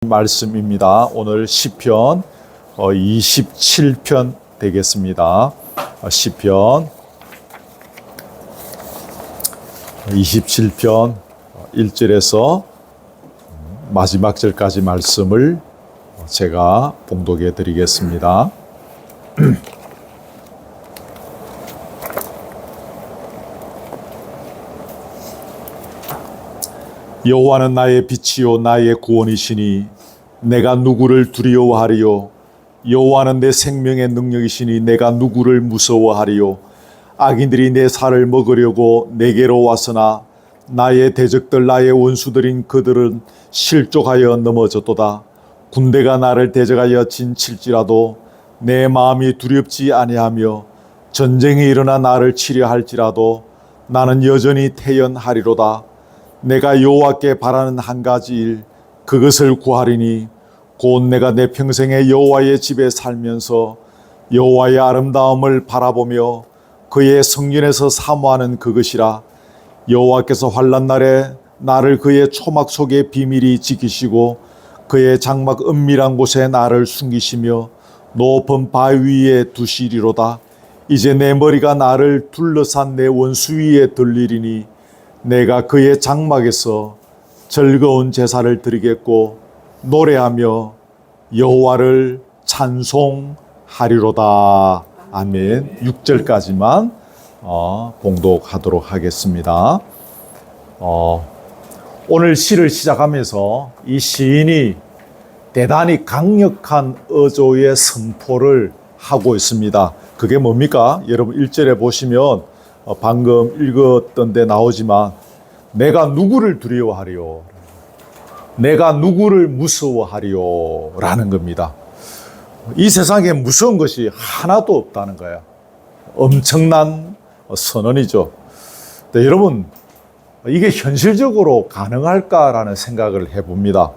말씀입니다. 오늘 시편 27편 되겠습니다. 시편 27편 1절에서 마지막 절까지 말씀을 제가 봉독해 드리겠습니다. 여호와는 나의 빛이요 나의 구원이시니 내가 누구를 두려워하리요. 여호와는 내 생명의 능력이시니 내가 누구를 무서워하리요. 악인들이 내 살을 먹으려고 내게로 왔으나 나의 대적들 나의 원수들인 그들은 실족하여 넘어졌도다. 군대가 나를 대적하여 진칠지라도 내 마음이 두렵지 아니하며 전쟁이 일어나 나를 치려 할지라도 나는 여전히 태연하리로다. 내가 여호와께 바라는 한 가지 일 그것을 구하리니 곧 내가 내 평생에 여호와의 집에 살면서 여호와의 아름다움을 바라보며 그의 성전에서 사모하는 그것이라. 여호와께서 환난 날에 나를 그의 초막 속에 비밀히 지키시고 그의 장막 은밀한 곳에 나를 숨기시며 높은 바위 위에 두시리로다. 이제 내 머리가 나를 둘러싼 내 원수 위에 들리리니 내가 그의 장막에서 즐거운 제사를 드리겠고 노래하며 여호와를 찬송하리로다. 아멘. 6절까지만 봉독하도록 하겠습니다. 오늘 시를 시작하면서 이 시인이 대단히 강력한 어조의 선포를 하고 있습니다. 그게 뭡니까? 여러분 1절에 보시면 방금 읽었던 데 나오지만 내가 누구를 두려워하리요, 내가 누구를 무서워하리요 라는 겁니다. 이 세상에 무서운 것이 하나도 없다는 거야. 엄청난 선언이죠. 근데 여러분 이게 현실적으로 가능할까라는 생각을 해봅니다.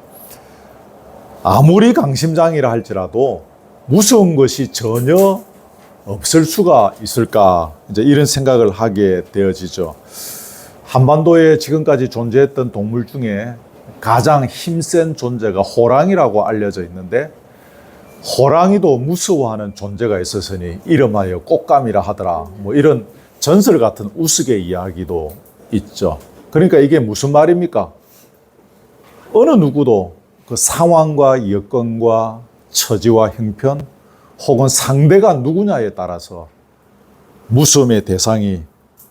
아무리 강심장이라 할지라도 무서운 것이 전혀 없을 수가 있을까, 이제 이런 생각을 하게 되어지죠. 한반도에 지금까지 존재했던 동물 중에 가장 힘센 존재가 호랑이라고 알려져 있는데, 호랑이도 무서워하는 존재가 있었으니 이름하여 꽃감이라 하더라, 뭐 이런 전설 같은 우스개 이야기도 있죠. 그러니까 이게 무슨 말입니까? 어느 누구도 그 상황과 여건과 처지와 형편 혹은 상대가 누구냐에 따라서 무서움의 대상이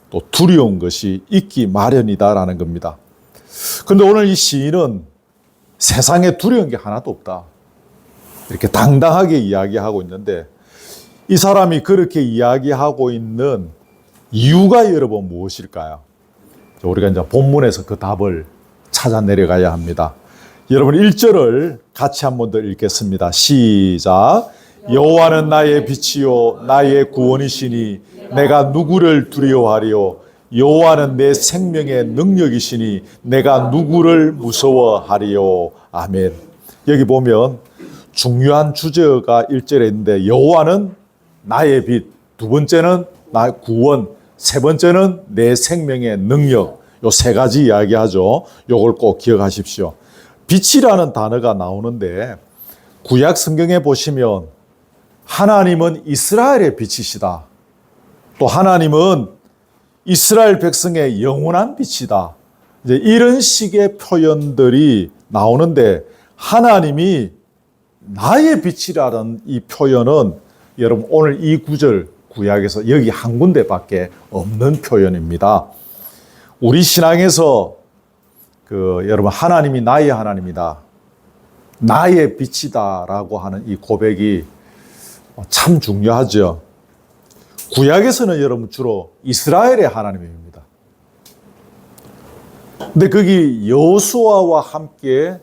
또 두려운 것이 있기 마련이다라는 겁니다. 그런데 오늘 이 시인은 세상에 두려운 게 하나도 없다, 이렇게 당당하게 이야기하고 있는데, 이 사람이 그렇게 이야기하고 있는 이유가 여러분 무엇일까요? 우리가 이제 본문에서 그 답을 찾아 내려가야 합니다. 여러분 1절을 같이 한 번 더 읽겠습니다. 시작. 여호와는 나의 빛이요 나의 구원이시니 내가 누구를 두려워하리요. 여호와는 내 생명의 능력이시니 내가 누구를 무서워하리요. 아멘. 여기 보면 중요한 주제가 1절에 있는데, 여호와는 나의 빛, 두 번째는 나의 구원, 세 번째는 내 생명의 능력, 요 세 가지 이야기하죠. 요걸 꼭 기억하십시오. 빛이라는 단어가 나오는데 구약 성경에 보시면 하나님은 이스라엘의 빛이시다, 또 하나님은 이스라엘 백성의 영원한 빛이다, 이제 이런 식의 표현들이 나오는데, 하나님이 나의 빛이라는 이 표현은 여러분 오늘 이 구절 구약에서 여기 한 군데밖에 없는 표현입니다. 우리 신앙에서 여러분 하나님이 나의 하나님이다, 나의 빛이다라고 하는 이 고백이 참 중요하죠. 구약에서는 여러분 주로 이스라엘의 하나님입니다. 근데 거기 여호수아와 함께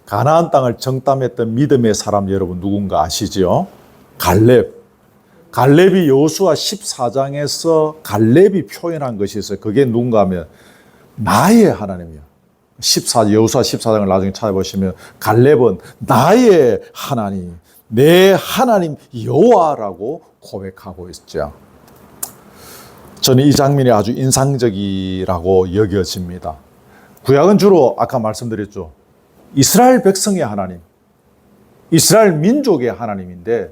가나안 땅을 정탐했던 믿음의 사람 여러분 누군가 아시죠? 갈렙이 여호수아 14장에서 갈렙이 표현한 것이 있어요. 그게 누군가 하면 나의 하나님이요. 여호수아 14장을 나중에 찾아보시면 갈렙은 나의 하나님, 내 하나님 여호와라고 고백하고 있죠. 저는 이 장면이 아주 인상적이라고 여겨집니다. 구약은 주로 아까 말씀드렸죠, 이스라엘 백성의 하나님, 이스라엘 민족의 하나님인데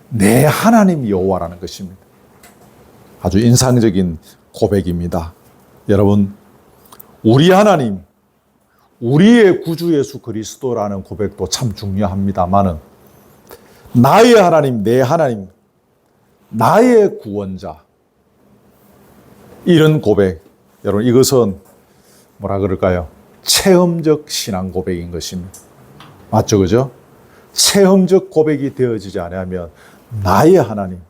내 하나님 여호와라는 것입니다. 아주 인상적인 고백입니다. 여러분, 우리 하나님, 우리의 구주 예수 그리스도라는 고백도 참 중요합니다만은 나의 하나님, 내 하나님, 나의 구원자, 이런 고백, 여러분 이것은 뭐라 그럴까요? 체험적 신앙 고백인 것입니다. 맞죠, 그죠? 체험적 고백이 되어지지 않으면 나의 하나님,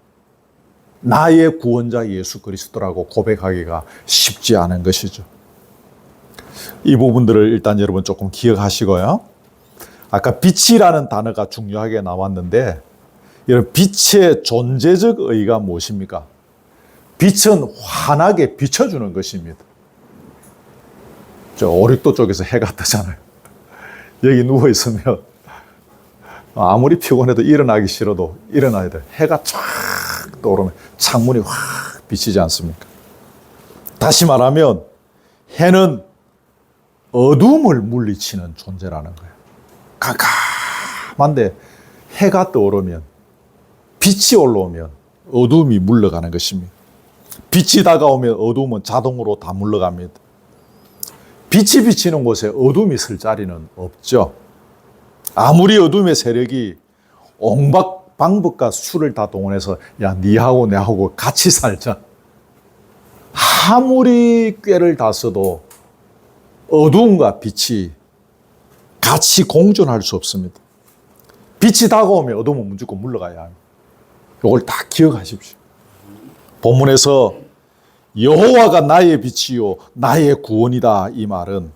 나의 구원자 예수 그리스도라고 고백하기가 쉽지 않은 것이죠. 이 부분들을 일단 여러분 조금 기억하시고요. 아까 빛이라는 단어가 중요하게 나왔는데, 여러분 빛의 존재적 의의가 무엇입니까? 빛은 환하게 비춰주는 것입니다. 저 오륙도 쪽에서 해가 뜨잖아요. 여기 누워 있으면 아무리 피곤해도 일어나기 싫어도 일어나야 돼. 해가 쫙 떠오르면 창문이 확 비치지 않습니까? 다시 말하면 해는 어둠을 물리치는 존재라는 거예요. 깜깜한데 해가 떠오르면, 빛이 올라오면 어둠이 물러가는 것입니다. 빛이 다가오면 어둠은 자동으로 다 물러갑니다. 빛이 비치는 곳에 어둠이 있을 자리는 없죠. 아무리 어둠의 세력이 온갖 방법과 수를 다 동원해서 야, 니하고 내하고 같이 살자. 아무리 꾀를 다 써도 어둠과 빛이 같이 공존할 수 없습니다. 빛이 다가오면 어둠은 무조건 물러가야 합니다. 이걸 다 기억하십시오. 본문에서 여호와가 나의 빛이요 나의 구원이다, 이 말은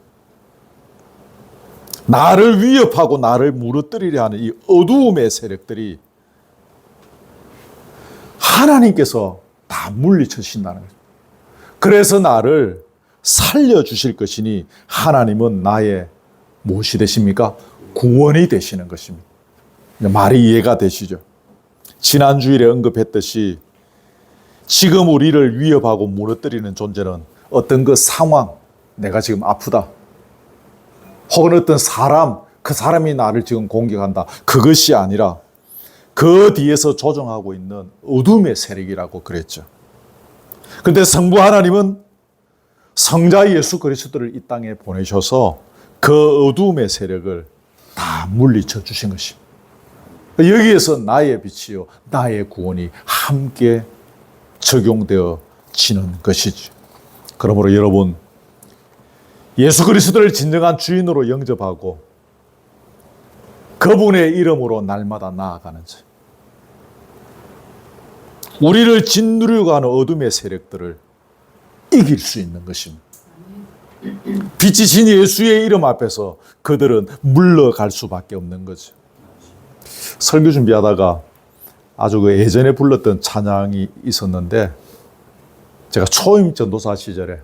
나를 위협하고 나를 무너뜨리려 하는 이 어두움의 세력들이 하나님께서 다 물리치신다는 거죠. 그래서 나를 살려주실 것이니 하나님은 나의 무엇이 되십니까? 구원이 되시는 것입니다. 말이 이해가 되시죠? 지난 주일에 언급했듯이 지금 우리를 위협하고 무너뜨리는 존재는 어떤 그 상황, 내가 지금 아프다, 혹은 어떤 사람, 그 사람이 나를 지금 공격한다, 그것이 아니라 그 뒤에서 조종하고 있는 어둠의 세력이라고 그랬죠. 그런데 성부 하나님은 성자 예수 그리스도를 이 땅에 보내셔서 그 어둠의 세력을 다 물리쳐 주신 것입니다. 여기에서 나의 빛이요 나의 구원이 함께 적용되어지는 것이죠. 그러므로 여러분, 예수 그리스도를 진정한 주인으로 영접하고 그분의 이름으로 날마다 나아가는 자, 우리를 짓누르려고 하는 어둠의 세력들을 이길 수 있는 것입니다. 빛이신 예수의 이름 앞에서 그들은 물러갈 수밖에 없는 거죠. 설교 준비하다가 아주 그 예전에 불렀던 찬양이 있었는데, 제가 초임 전도사 시절에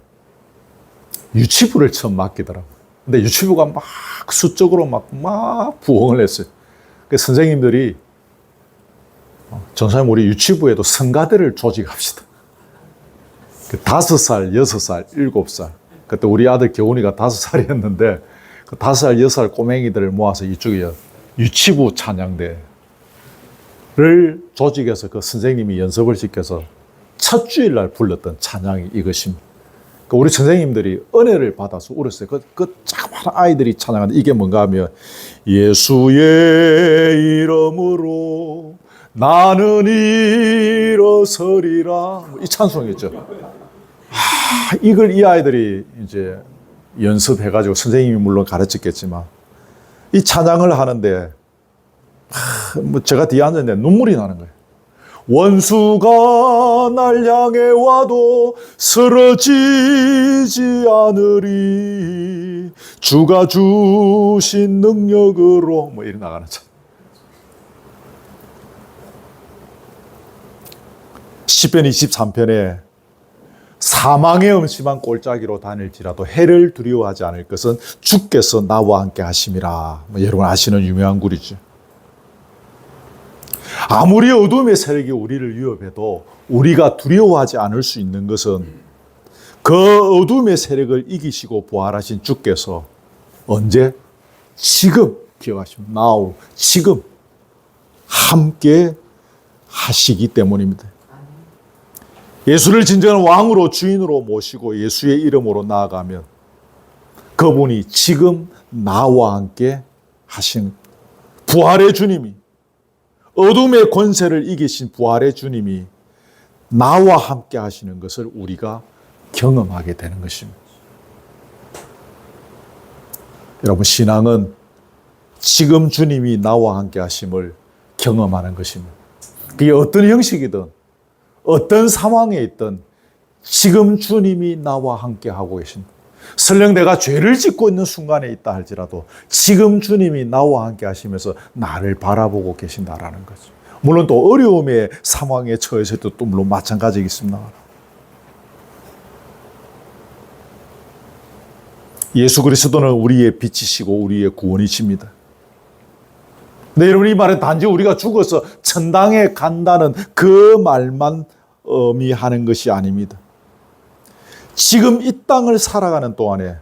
유치부를 처음 맡기더라고요. 근데 유치부가 막 수적으로 막 부흥을 했어요. 그 선생님들이 전사님, 우리 유치부에도 성가대를 조직합시다. 5살, 6살, 7살. 그때 우리 아들 겨훈이가 5살이었는데 그 5살, 6살 꼬맹이들을 모아서 이쪽에 유치부 찬양대를 조직해서 그 선생님이 연습을 시켜서 첫 주일날 불렀던 찬양이 이것입니다. 우리 선생님들이 은혜를 받아서 울었어요. 그 자그마한 아이들이 찬양하는데 이게 뭔가 하면 예수의 이름으로 나는 일어서리라, 이 찬송이었죠. 이걸 이 아이들이 이제 연습해가지고 선생님이 물론 가르쳤겠지만 이 찬양을 하는데 뭐 제가 뒤에 앉았는데 눈물이 나는 거예요. 원수가 날 향해 와도 쓰러지지 않으리 주가 주신 능력으로, 뭐 이렇게 나가는 참. 시편 23편에 사망의 음침한 골짜기로 다닐지라도 해를 두려워하지 않을 것은 주께서 나와 함께 하심이라. 뭐 여러분 아시는 유명한 구리죠. 아무리 어둠의 세력이 우리를 위협해도 우리가 두려워하지 않을 수 있는 것은 그 어둠의 세력을 이기시고 부활하신 주께서 언제? 지금 기억하시면 now, 지금 함께 하시기 때문입니다. 예수를 진정한 왕으로 주인으로 모시고 예수의 이름으로 나아가면 그분이 지금 나와 함께 하신 부활의 주님이, 어둠의 권세를 이기신 부활의 주님이 나와 함께 하시는 것을 우리가 경험하게 되는 것입니다. 여러분, 신앙은 지금 주님이 나와 함께 하심을 경험하는 것입니다. 그게 어떤 형식이든 어떤 상황에 있든 지금 주님이 나와 함께 하고 계신다. 설령 내가 죄를 짓고 있는 순간에 있다 할지라도 지금 주님이 나와 함께 하시면서 나를 바라보고 계신다라는 거죠. 물론 또 어려움의 상황에 처했을 때도 또 물론 마찬가지겠습니다. 예수 그리스도는 우리의 빛이시고 우리의 구원이십니다. 네, 여러분, 이 말은 단지 우리가 죽어서 천당에 간다는 그 말만 의미하는 것이 아닙니다. 지금 이 땅을 살아가는 동안에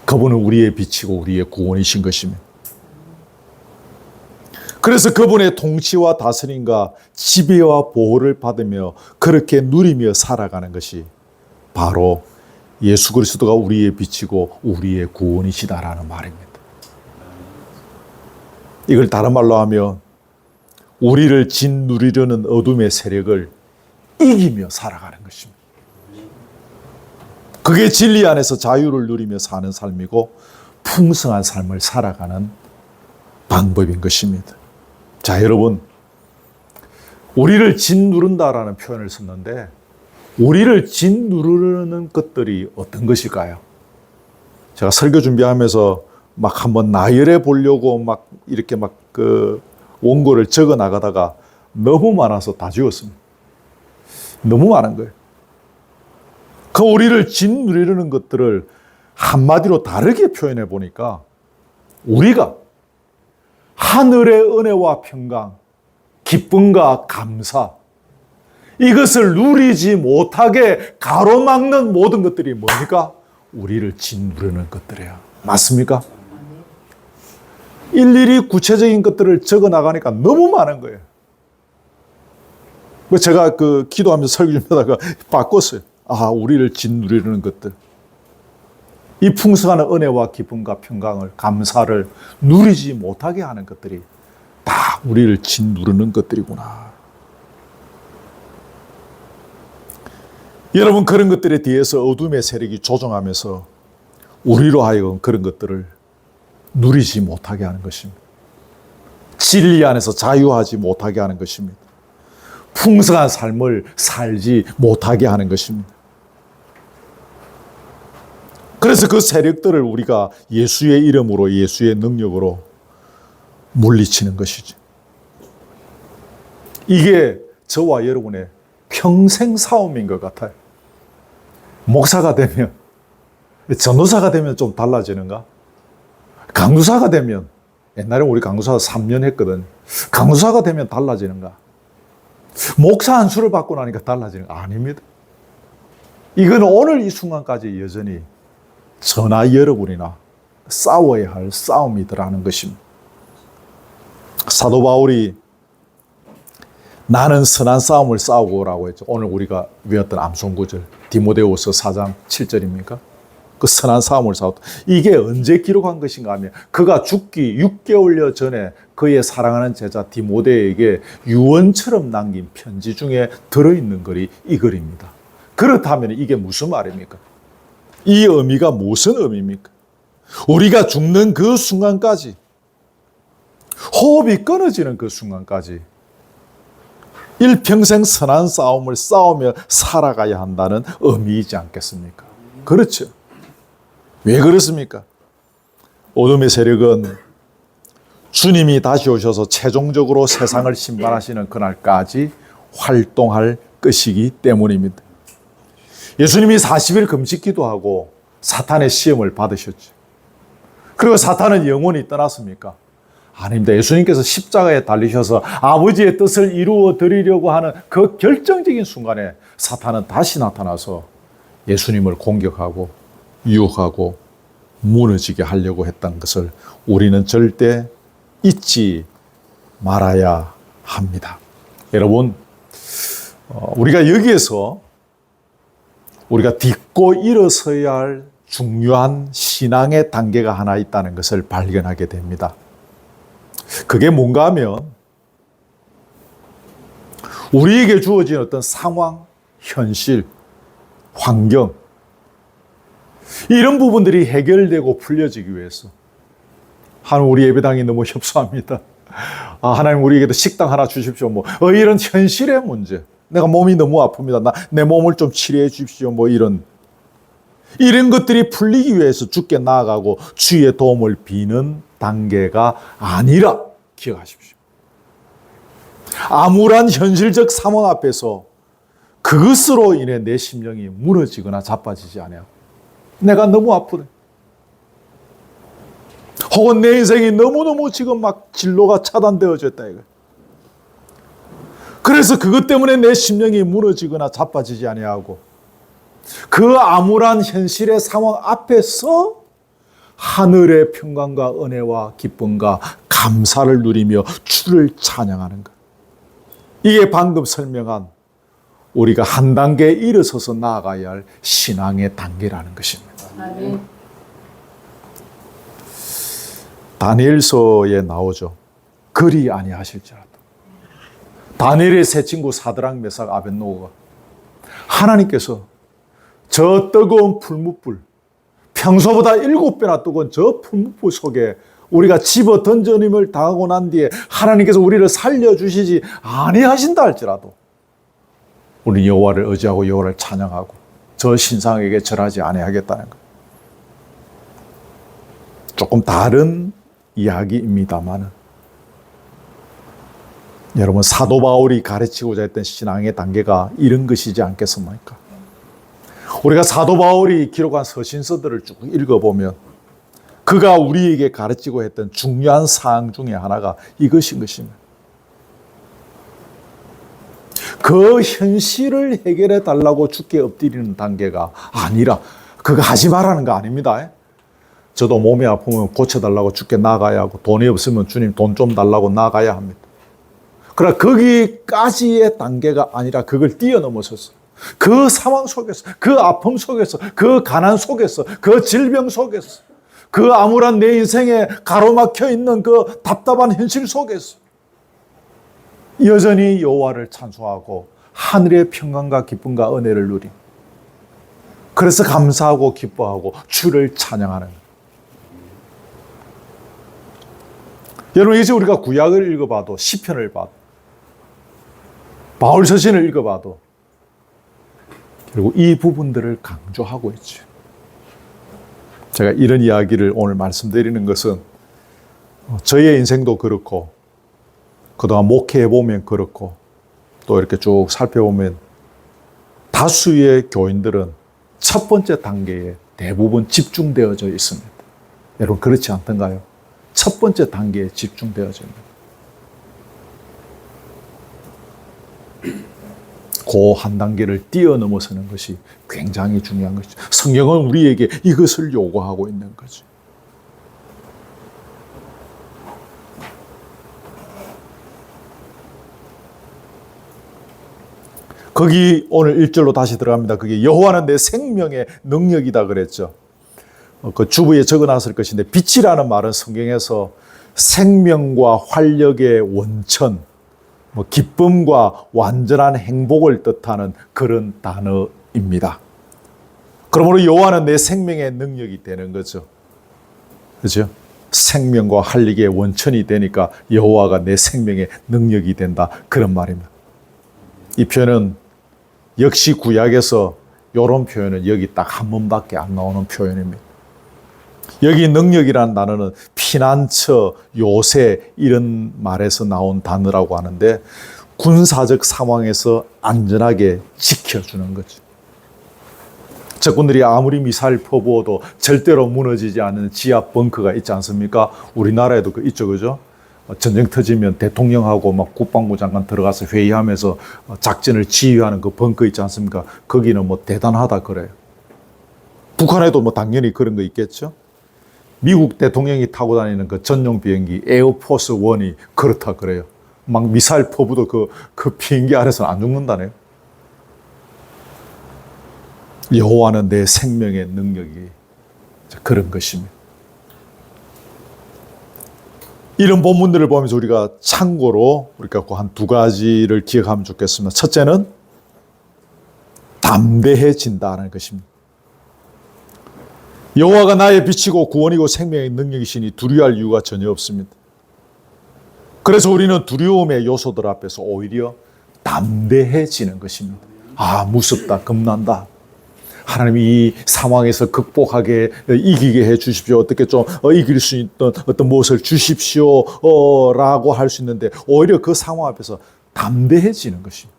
그분은 우리의 빛이고 우리의 구원이신 것입니다. 그래서 그분의 통치와 다스림과 지배와 보호를 받으며 그렇게 누리며 살아가는 것이 바로 예수 그리스도가 우리의 빛이고 우리의 구원이시다라는 말입니다. 이걸 다른 말로 하면 우리를 짓누리려는 어둠의 세력을 이기며 살아가는 것입니다. 그게 진리 안에서 자유를 누리며 사는 삶이고 풍성한 삶을 살아가는 방법인 것입니다. 자, 여러분, 우리를 짓누른다라는 표현을 썼는데 우리를 짓누르는 것들이 어떤 것일까요? 제가 설교 준비하면서 막 한번 나열해 보려고 막 이렇게 막 그 원고를 적어 나가다가 너무 많아서 다 지웠습니다. 너무 많은 거예요. 그 우리를 짓누르는 것들을 한마디로 다르게 표현해 보니까 우리가 하늘의 은혜와 평강, 기쁨과 감사, 이것을 누리지 못하게 가로막는 모든 것들이 뭡니까? 우리를 짓누르는 것들이에요. 맞습니까? 일일이 구체적인 것들을 적어 나가니까 너무 많은 거예요. 제가 그 기도하면서 설교 좀 하다가 바꿨어요. 아, 우리를 짓누르는 것들. 이 풍성한 은혜와 기쁨과 평강을, 감사를 누리지 못하게 하는 것들이 다 우리를 짓누르는 것들이구나. 여러분, 그런 것들에 대해서 어둠의 세력이 조종하면서 우리로 하여금 그런 것들을 누리지 못하게 하는 것입니다. 진리 안에서 자유하지 못하게 하는 것입니다. 풍성한 삶을 살지 못하게 하는 것입니다. 그래서 그 세력들을 우리가 예수의 이름으로, 예수의 능력으로 물리치는 것이죠. 이게 저와 여러분의 평생 싸움인 것 같아요. 목사가 되면, 전도사가 되면 좀 달라지는가? 강도사가 되면, 옛날에 우리 강도사가 3년 했거든. 강도사가 되면 달라지는가? 목사 안수를 받고 나니까 달라지는 거 아닙니다. 이건 오늘 이 순간까지 여전히 저나 여러분이나 싸워야 할 싸움이더라는 것입니다. 사도 바울이 나는 선한 싸움을 싸우고라고 했죠. 오늘 우리가 외웠던 암송구절 디모데후서 4장 7절입니까? 그 선한 싸움을 싸웠다. 이게 언제 기록한 것인가 하면 그가 죽기 6개월여 전에 그의 사랑하는 제자 디모데에게 유언처럼 남긴 편지 중에 들어있는 글이 이 글입니다. 그렇다면 이게 무슨 말입니까? 이 의미가 무슨 의미입니까? 우리가 죽는 그 순간까지, 호흡이 끊어지는 그 순간까지 일평생 선한 싸움을 싸우며 살아가야 한다는 의미이지 않겠습니까? 그렇죠. 왜 그렇습니까? 어둠의 세력은 주님이 다시 오셔서 최종적으로 세상을 심판하시는 그날까지 활동할 것이기 때문입니다. 예수님이 40일 금식 기도하고 사탄의 시험을 받으셨죠. 그리고 사탄은 영원히 떠났습니까? 아닙니다. 예수님께서 십자가에 달리셔서 아버지의 뜻을 이루어 드리려고 하는 그 결정적인 순간에 사탄은 다시 나타나서 예수님을 공격하고 유혹하고 무너지게 하려고 했던 것을 우리는 절대 잊지 말아야 합니다. 여러분, 우리가 여기에서 우리가 딛고 일어서야 할 중요한 신앙의 단계가 하나 있다는 것을 발견하게 됩니다. 그게 뭔가 하면 우리에게 주어진 어떤 상황, 현실, 환경, 이런 부분들이 해결되고 풀려지기 위해서 하나님, 우리 예배당이 너무 협소합니다. 하나님, 우리에게도 식당 하나 주십시오. 이런 현실의 문제. 내가 몸이 너무 아픕니다. 내 몸을 좀 치료해 주십시오. 이런 것들이 풀리기 위해서 주께 나아가고 주의 도움을 비는 단계가 아니라 기억하십시오. 암울한 현실적 상황 앞에서 그것으로 인해 내 심령이 무너지거나 자빠지지 않아요. 내가 너무 아프네. 혹은 내 인생이 너무너무 지금 막 진로가 차단되어져 있다 이거. 그래서 그것 때문에 내 심령이 무너지거나 자빠지지 아니하고 그 암울한 현실의 상황 앞에서 하늘의 평강과 은혜와 기쁨과 감사를 누리며 주를 찬양하는 것. 이게 방금 설명한 우리가 한 단계 일어서서 나아가야 할 신앙의 단계라는 것입니다. 아멘. 다니엘서에 나오죠. 그리 아니하실지라도. 다니엘의 세 친구 사드락, 메삭, 아벳노고가 하나님께서 저 뜨거운 풀무불, 평소보다 7배나 뜨거운 저 풀무불 속에 우리가 집어 던져님을 당하고 난 뒤에 하나님께서 우리를 살려주시지 아니하신다 할지라도 우리 여호와를 의지하고 여호와를 찬양하고 저 신상에게 절하지 아니하겠다는 것. 조금 다른 이야기입니다만 여러분, 사도 바울이 가르치고자 했던 신앙의 단계가 이런 것이지 않겠습니까? 우리가 사도 바울이 기록한 서신서들을 쭉 읽어보면 그가 우리에게 가르치고 했던 중요한 사항 중에 하나가 이것인 것입니다. 그 현실을 해결해 달라고 주께 엎드리는 단계가 아니라 그거 하지 말라는 거 아닙니다. 저도 몸이 아프면 고쳐달라고 주께 나가야 하고 돈이 없으면 주님 돈 좀 달라고 나가야 합니다. 그러나 거기까지의 단계가 아니라 그걸 뛰어넘어서서 그 상황 속에서, 그 아픔 속에서, 그 가난 속에서, 그 질병 속에서, 그 암울한 내 인생에 가로막혀 있는 그 답답한 현실 속에서 여전히 여호와를 찬송하고 하늘의 평강과 기쁨과 은혜를 누림. 그래서 감사하고 기뻐하고 주를 찬양하는 거예요. 여러분, 이제 우리가 구약을 읽어봐도 시편을 봐도 바울 서신을 읽어봐도 결국 이 부분들을 강조하고 있죠. 제가 이런 이야기를 오늘 말씀드리는 것은 저의 인생도 그렇고 그동안 목회해보면 그렇고 또 이렇게 쭉 살펴보면 다수의 교인들은 첫 번째 단계에 대부분 집중되어져 있습니다. 여러분, 그렇지 않던가요? 첫 번째 단계에 집중되어져 있습니다. 그 한 단계를 뛰어넘어서는 것이 굉장히 중요한 것이죠. 성경은 우리에게 이것을 요구하고 있는 거죠. 거기 오늘 1절로 다시 들어갑니다. 그게 여호와는 내 생명의 능력이다 그랬죠. 그 주부에 적어놨을 것인데 빛이라는 말은 성경에서 생명과 활력의 원천, 기쁨과 완전한 행복을 뜻하는 그런 단어입니다. 그러므로 여호와는 내 생명의 능력이 되는 거죠. 그렇죠? 생명과 활력의 원천이 되니까 여호와가 내 생명의 능력이 된다, 그런 말입니다. 이 표현은 역시 구약에서 이런 표현은 여기 딱 한 번밖에 안 나오는 표현입니다. 여기 능력이라는 단어는 피난처, 요새 이런 말에서 나온 단어라고 하는데 군사적 상황에서 안전하게 지켜주는 거죠. 적군들이 아무리 미사일 퍼부어도 절대로 무너지지 않는 지하 벙커가 있지 않습니까? 우리나라에도 있죠, 그죠? 전쟁 터지면 대통령하고 막 국방부 장관 들어가서 회의하면서 작전을 지휘하는 그 벙커 있지 않습니까? 거기는 대단하다 그래요. 북한에도 당연히 그런 거 있겠죠? 미국 대통령이 타고 다니는 그 전용 비행기 에어포스 1이 그렇다 그래요. 막 미사일 퍼부도 그 비행기 아래서 안 죽는다네요. 여호와는 내 생명의 능력이 그런 것입니다. 이런 본문들을 보면서 우리가 참고로 우리가 한 두 가지를 기억하면 좋겠습니다. 첫째는 담대해진다는 것입니다. 여호와가 나의 빛이고 구원이고 생명의 능력이시니 두려워할 이유가 전혀 없습니다. 그래서 우리는 두려움의 요소들 앞에서 오히려 담대해지는 것입니다. 아, 무섭다, 겁난다. 하나님이 이 상황에서 극복하게, 이기게 해 주십시오. 어떻게 좀 이길 수 있던 어떤 무엇을 주십시오. 라고 할 수 있는데 오히려 그 상황 앞에서 담대해지는 것입니다.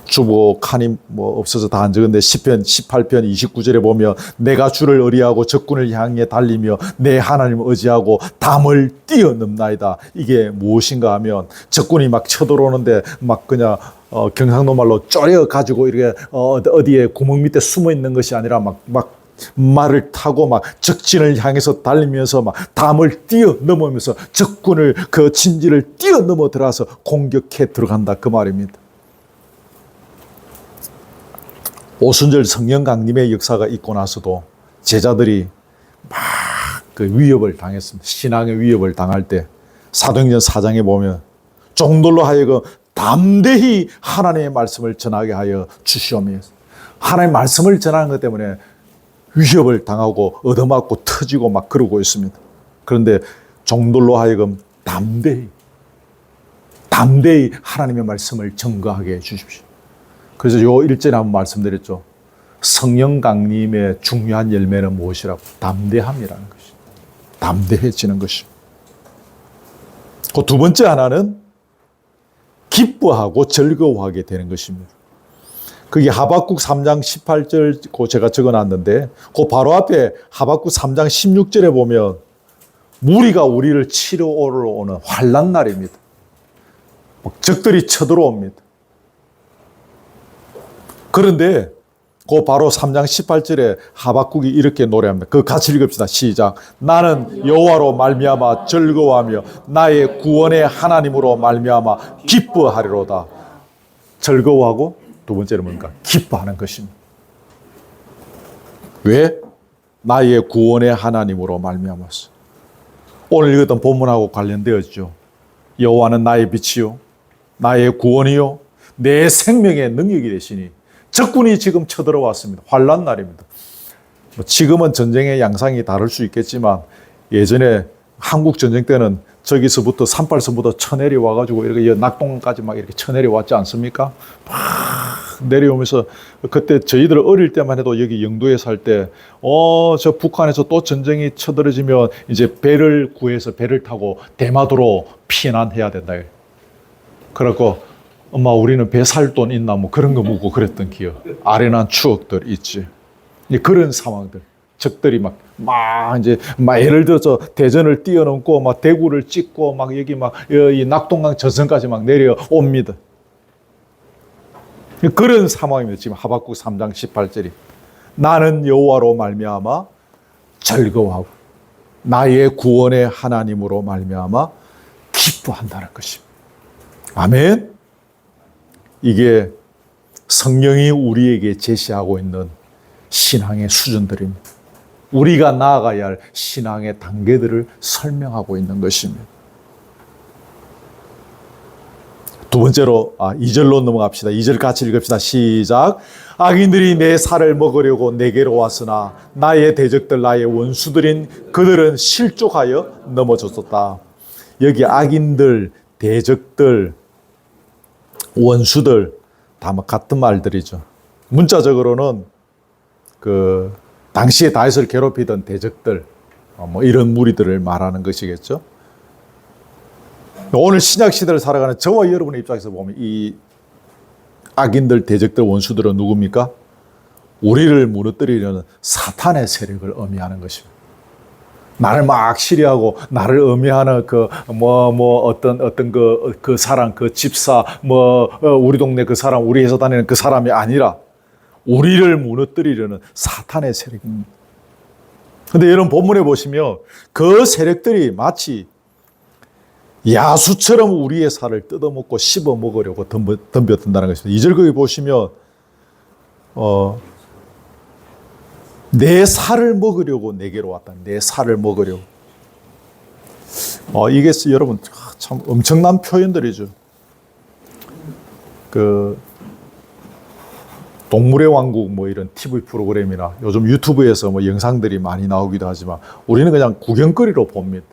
주보 칸이 없어서 다 안 적은데 시편 18편 29절에 보면 내가 주를 의리하고 적군을 향해 달리며 내 하나님을 의지하고 담을 뛰어넘나이다. 이게 무엇인가 하면 적군이 막 쳐들어오는데 막 그냥 경상도 말로 쪼려가지고 이렇게 어디에 구멍 밑에 숨어 있는 것이 아니라 막 말을 타고 막 적진을 향해서 달리면서 막 담을 뛰어넘으면서 적군을 그 진지를 뛰어넘어 들어가서 공격해 들어간다 그 말입니다. 오순절 성령 강림의 역사가 있고 나서도 제자들이 막 그 위협을 당했습니다. 신앙의 위협을 당할 때 사도행전 4장에 보면 종들로 하여금 담대히 하나님의 말씀을 전하게 하여 주시오며 하나님의 말씀을 전하는 것 때문에 위협을 당하고 얻어맞고 터지고 막 그러고 있습니다. 그런데 종들로 하여금 담대히 하나님의 말씀을 전거하게 해 주십시오. 그래서 요 1절에 한번 말씀드렸죠. 성령 강림의 중요한 열매는 무엇이라고? 담대함이라는 것입니다. 담대해지는 것입니다. 그 두 번째 하나는 기뻐하고 즐거워하게 되는 것입니다. 그게 하박국 3장 18절 그 제가 적어놨는데 그 바로 앞에 하박국 3장 16절에 보면 무리가 우리를 치러 오는 환난 날입니다. 적들이 쳐들어옵니다. 그런데 그 바로 3장 18절에 하박국이 이렇게 노래합니다. 그 같이 읽읍시다. 시작. 나는 여호와로 말미암아 즐거워하며 나의 구원의 하나님으로 말미암아 기뻐하리로다. 즐거워하고 두 번째는 뭔가? 기뻐하는 것입니다. 왜? 나의 구원의 하나님으로 말미암았어. 오늘 읽었던 본문하고 관련되었죠. 여호와는 나의 빛이요 나의 구원이요 내 생명의 능력이 되시니 적군이 지금 쳐들어왔습니다. 환난 날입니다. 지금은 전쟁의 양상이 다를 수 있겠지만 예전에 한국 전쟁 때는 저기서부터 산발서부터 쳐내려 와가지고 이렇게 낙동강까지 막 이렇게 쳐내려 왔지 않습니까? 막 내려오면서 그때 저희들 어릴 때만 해도 여기 영도에 살 때, 저 북한에서 또 전쟁이 쳐들어지면 이제 배를 구해서 배를 타고 대마도로 피난해야 된다. 그래갖고 엄마 우리는 배 살 돈 있나 뭐 그런 거 묻고 그랬던 기억. 아련한 추억들 있지. 그런 상황들. 적들이 막 이제 예를 들어서 대전을 뛰어넘고 막 대구를 찍고 막 여기 막 이 낙동강 전선까지 막 내려옵니다. 그런 상황입니다. 지금 하박국 3장 18절이. 나는 여호와로 말미암아 즐거워하고 나의 구원의 하나님으로 말미암아 기뻐한다는 것입니다. 아멘. 이게 성령이 우리에게 제시하고 있는 신앙의 수준들입니다. 우리가 나아가야 할 신앙의 단계들을 설명하고 있는 것입니다. 두 번째로 2절로 넘어갑시다. 2절 같이 읽읍시다. 시작. 악인들이 내 살을 먹으려고 내게로 왔으나 나의 대적들 나의 원수들인 그들은 실족하여 넘어졌었다. 여기 악인들, 대적들, 원수들 다 같은 말들이죠. 문자적으로는 그 당시에 다윗을 괴롭히던 대적들 이런 무리들을 말하는 것이겠죠. 오늘 신약 시대를 살아가는 저와 여러분의 입장에서 보면 이 악인들, 대적들, 원수들은 누굽니까? 우리를 무너뜨리려는 사탄의 세력을 의미하는 것입니다. 나를 막 시리하고 나를 의미하는 어떤 그 사람, 그 집사, 우리 동네 그 사람, 우리 회사 다니는 그 사람이 아니라 우리를 무너뜨리려는 사탄의 세력입니다. 근데 여러분 본문에 보시면 그 세력들이 마치 야수처럼 우리의 살을 뜯어먹고 씹어 먹으려고 덤벼든다는 것입니다. 2절 거기 보시면 내 살을 먹으려고 내게로 왔다. 내 살을 먹으려고. 이게 여러분 참 엄청난 표현들이죠. 그 동물의 왕국 뭐 이런 TV 프로그램이나 요즘 유튜브에서 뭐 영상들이 많이 나오기도 하지만 우리는 그냥 구경거리로 봅니다.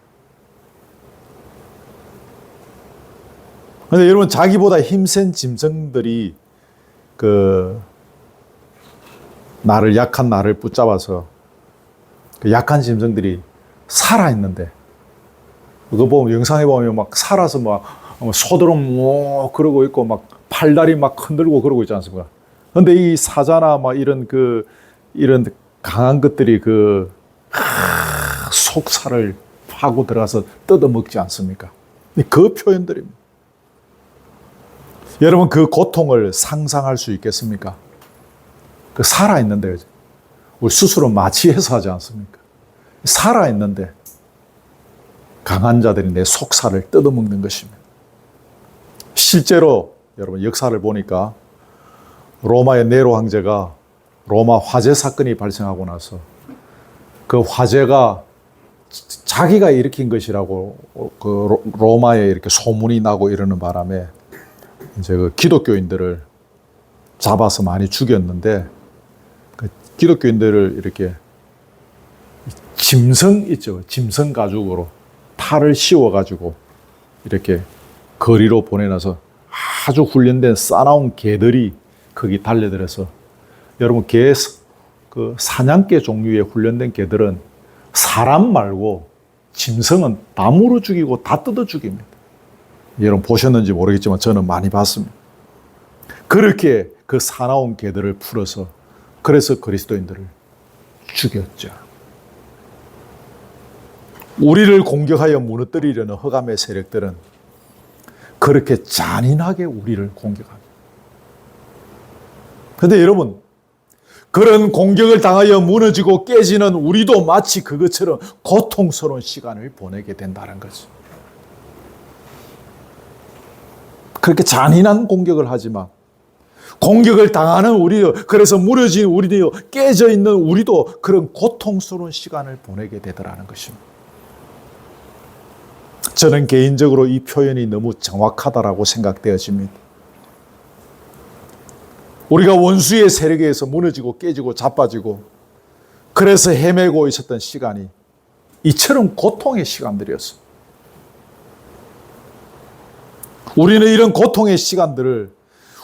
근데 여러분 자기보다 힘센 짐승들이 약한 나를 붙잡아서 그 약한 짐승들이 살아있는데 그거 보면 영상에 보면 막 살아서 막 소드름 뭐 그러고 있고 막 팔다리 막 흔들고 그러고 있지 않습니까? 근데 이 사자나 막 이런 강한 것들이 속살을 파고 들어가서 뜯어먹지 않습니까? 그 표현들입니다. 여러분 그 고통을 상상할 수 있겠습니까? 살아있는데 우리 스스로 마취해서 하지 않습니까? 살아있는데 강한 자들이 내 속살을 뜯어먹는 것입니다. 실제로 여러분 역사를 보니까 로마의 네로 황제가 로마 화재 사건이 발생하고 나서 그 화재가 자기가 일으킨 것이라고 로마에 이렇게 소문이 나고 이러는 바람에 이제 그 기독교인들을 잡아서 많이 죽였는데 그 기독교인들을 이렇게 짐승 있죠. 짐승 가죽으로 탈을 씌워가지고 이렇게 거리로 보내놔서 아주 훈련된 싸나운 개들이 거기 달려들어서 여러분 그 사냥개 종류의 훈련된 개들은 사람 말고 짐승은 다 물어 죽이고 다 뜯어 죽입니다. 여러분 보셨는지 모르겠지만 저는 많이 봤습니다. 그렇게 그 사나운 개들을 풀어서 그래서 그리스도인들을 죽였죠. 우리를 공격하여 무너뜨리려는 흑암의 세력들은 그렇게 잔인하게 우리를 공격합니다. 그런데 여러분 그런 공격을 당하여 무너지고 깨지는 우리도 마치 그것처럼 고통스러운 시간을 보내게 된다는 거죠. 그렇게 잔인한 공격을 하지만 공격을 당하는 우리도 그래서 무너진 우리도 깨져 있는 우리도 그런 고통스러운 시간을 보내게 되더라는 것입니다. 저는 개인적으로 이 표현이 너무 정확하다라고 생각되어집니다. 우리가 원수의 세력에 의해서 무너지고 깨지고 자빠지고 그래서 헤매고 있었던 시간이 이처럼 고통의 시간들이었어요. 우리는 이런 고통의 시간들을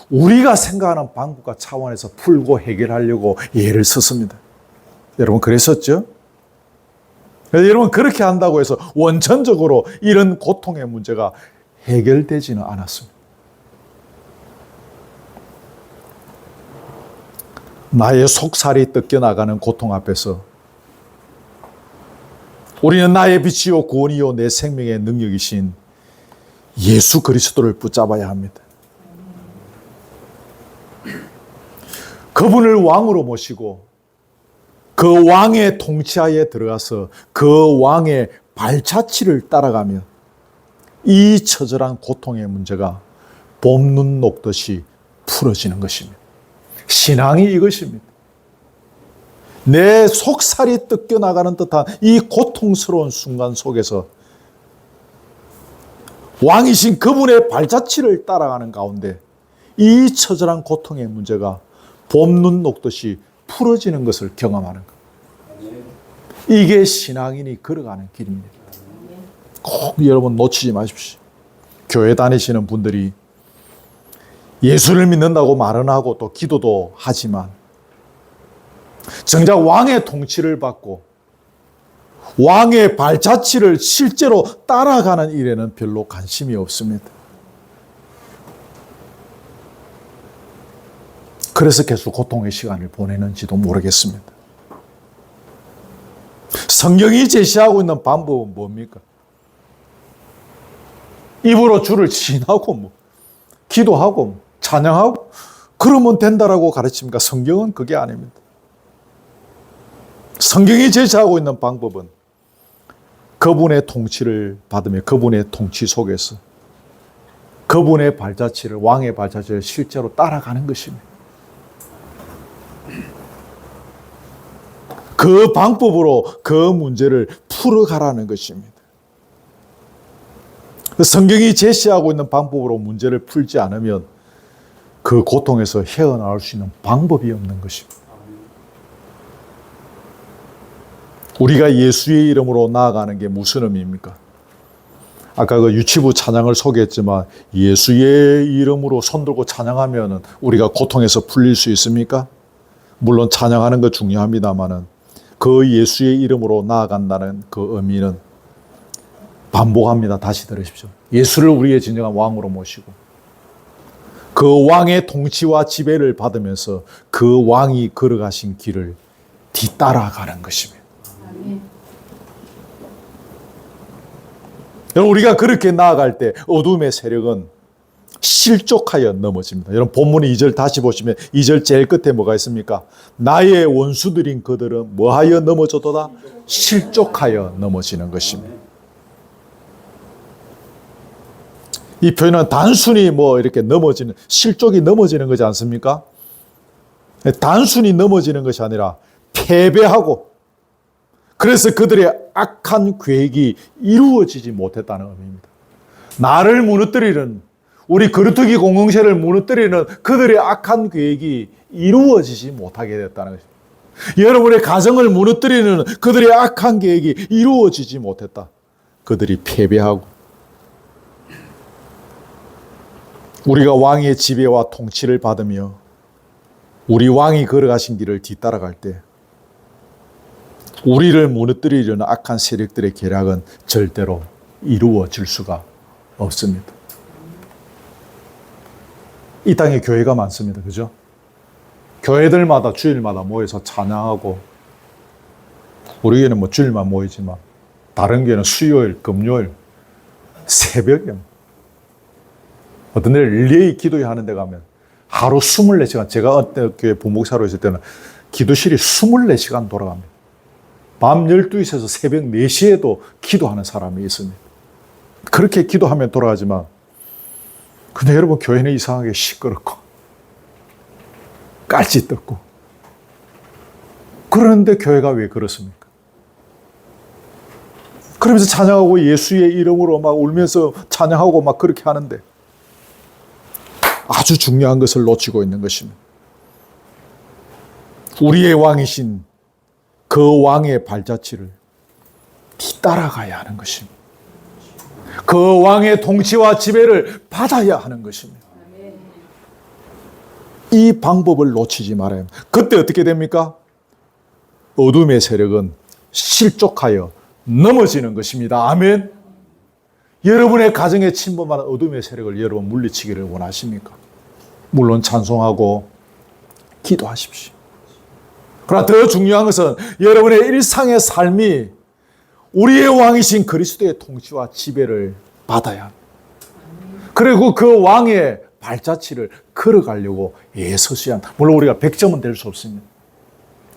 우리가 생각하는 방법과 차원에서 풀고 해결하려고 애를 썼습니다. 여러분 그랬었죠? 여러분 그렇게 한다고 해서 원천적으로 이런 고통의 문제가 해결되지는 않았습니다. 나의 속살이 뜯겨나가는 고통 앞에서 우리는 나의 빛이요 구원이요 내 생명의 능력이신 예수 그리스도를 붙잡아야 합니다. 그분을 왕으로 모시고 그 왕의 통치하에 들어가서 그 왕의 발자취를 따라가며 이 처절한 고통의 문제가 봄눈 녹듯이 풀어지는 것입니다. 신앙이 이것입니다. 내 속살이 뜯겨나가는 듯한 이 고통스러운 순간 속에서 왕이신 그분의 발자취를 따라가는 가운데 이 처절한 고통의 문제가 봄눈 녹듯이 풀어지는 것을 경험하는 것. 이게 신앙인이 걸어가는 길입니다. 꼭 여러분 놓치지 마십시오. 교회 다니시는 분들이 예수를 믿는다고 말은 하고 또 기도도 하지만 정작 왕의 통치를 받고 왕의 발자취를 실제로 따라가는 일에는 별로 관심이 없습니다. 그래서 계속 고통의 시간을 보내는지도 모르겠습니다. 성경이 제시하고 있는 방법은 뭡니까? 입으로 주를 시인하고 기도하고 찬양하고 그러면 된다라고 가르칩니까? 성경은 그게 아닙니다. 성경이 제시하고 있는 방법은 그분의 통치를 받으며 그분의 통치 속에서 그분의 발자취를, 왕의 발자취를 실제로 따라가는 것입니다. 그 방법으로 그 문제를 풀어가라는 것입니다. 성경이 제시하고 있는 방법으로 문제를 풀지 않으면 그 고통에서 헤어나올 수 있는 방법이 없는 것입니다. 우리가 예수의 이름으로 나아가는 게 무슨 의미입니까? 아까 그 유치부 찬양을 소개했지만 예수의 이름으로 손들고 찬양하면 우리가 고통에서 풀릴 수 있습니까? 물론 찬양하는 거 중요합니다만은 그 예수의 이름으로 나아간다는 그 의미는 반복합니다. 다시 들으십시오. 예수를 우리의 진정한 왕으로 모시고 그 왕의 통치와 지배를 받으면서 그 왕이 걸어가신 길을 뒤따라가는 것입니다. 여러분, 우리가 그렇게 나아갈 때 어둠의 세력은 실족하여 넘어집니다. 여러분, 본문의 2절 다시 보시면 2절 제일 끝에 뭐가 있습니까? 나의 원수들인 그들은 뭐하여 넘어져도다? 실족하여 넘어지는 것입니다. 이 표현은 단순히 뭐 이렇게 넘어지는, 실족이 넘어지는 거지 않습니까? 단순히 넘어지는 것이 아니라 패배하고 그래서 그들의 악한 계획이 이루어지지 못했다는 의미입니다. 나를 무너뜨리는, 우리 거루터기 공동체를 무너뜨리는 그들의 악한 계획이 이루어지지 못하게 됐다는 것입니다. 여러분의 가정을 무너뜨리는 그들의 악한 계획이 이루어지지 못했다. 그들이 패배하고 우리가 왕의 지배와 통치를 받으며 우리 왕이 걸어가신 길을 뒤따라갈 때 우리를 무너뜨리려는 악한 세력들의 계략은 절대로 이루어질 수가 없습니다. 이 땅에 교회가 많습니다. 그죠? 교회들마다 주일마다 모여서 찬양하고 우리 교회는 뭐 주일만 모이지만 다른 교회는 수요일, 금요일, 새벽에 어떤 데 릴레이 기도회 하는 데 가면 하루 24시간, 제가 어떤 교회 부목사로 있을 때는 기도실이 24시간 돌아갑니다. 밤 12시에서 새벽 4시에도 기도하는 사람이 있습니다. 그렇게 기도하면 돌아가지만 근데 여러분, 교회는 이상하게 시끄럽고 깔짓 떴고 그러는데 교회가 왜 그렇습니까? 그러면서 찬양하고 예수의 이름으로 막 울면서 찬양하고 막 그렇게 하는데 아주 중요한 것을 놓치고 있는 것입니다. 우리의 왕이신 그 왕의 발자취를 뒤따라가야 하는 것입니다. 그 왕의 통치와 지배를 받아야 하는 것입니다. 이 방법을 놓치지 말아야 합니다. 그때 어떻게 됩니까? 어둠의 세력은 실족하여 넘어지는 것입니다. 아멘. 여러분의 가정에 침범하는 어둠의 세력을 여러분 물리치기를 원하십니까? 물론 찬송하고 기도하십시오. 그러나 더 중요한 것은 여러분의 일상의 삶이 우리의 왕이신 그리스도의 통치와 지배를 받아야 합니다. 그리고 그 왕의 발자취를 걸어가려고 애서셔야 합니다. 물론 우리가 100점은 될 수 없습니다.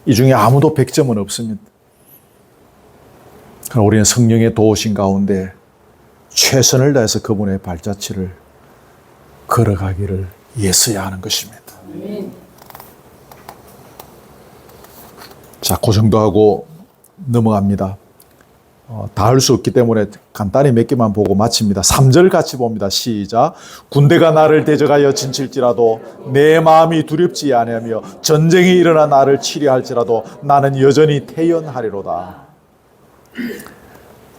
이 중에 아무도 100점은 없습니다. 그러나 우리는 성령의 도우신 가운데 최선을 다해서 그분의 발자취를 걸어가기를 애써야 하는 것입니다. 자, 그 정도 하고 넘어갑니다. 다 할 수 없기 때문에 간단히 몇 개만 보고 마칩니다. 3절 같이 봅니다. 시작. 군대가 나를 대적하여 진칠지라도 내 마음이 두렵지 아니하며 전쟁이 일어나 나를 치려할지라도 나는 여전히 태연하리로다.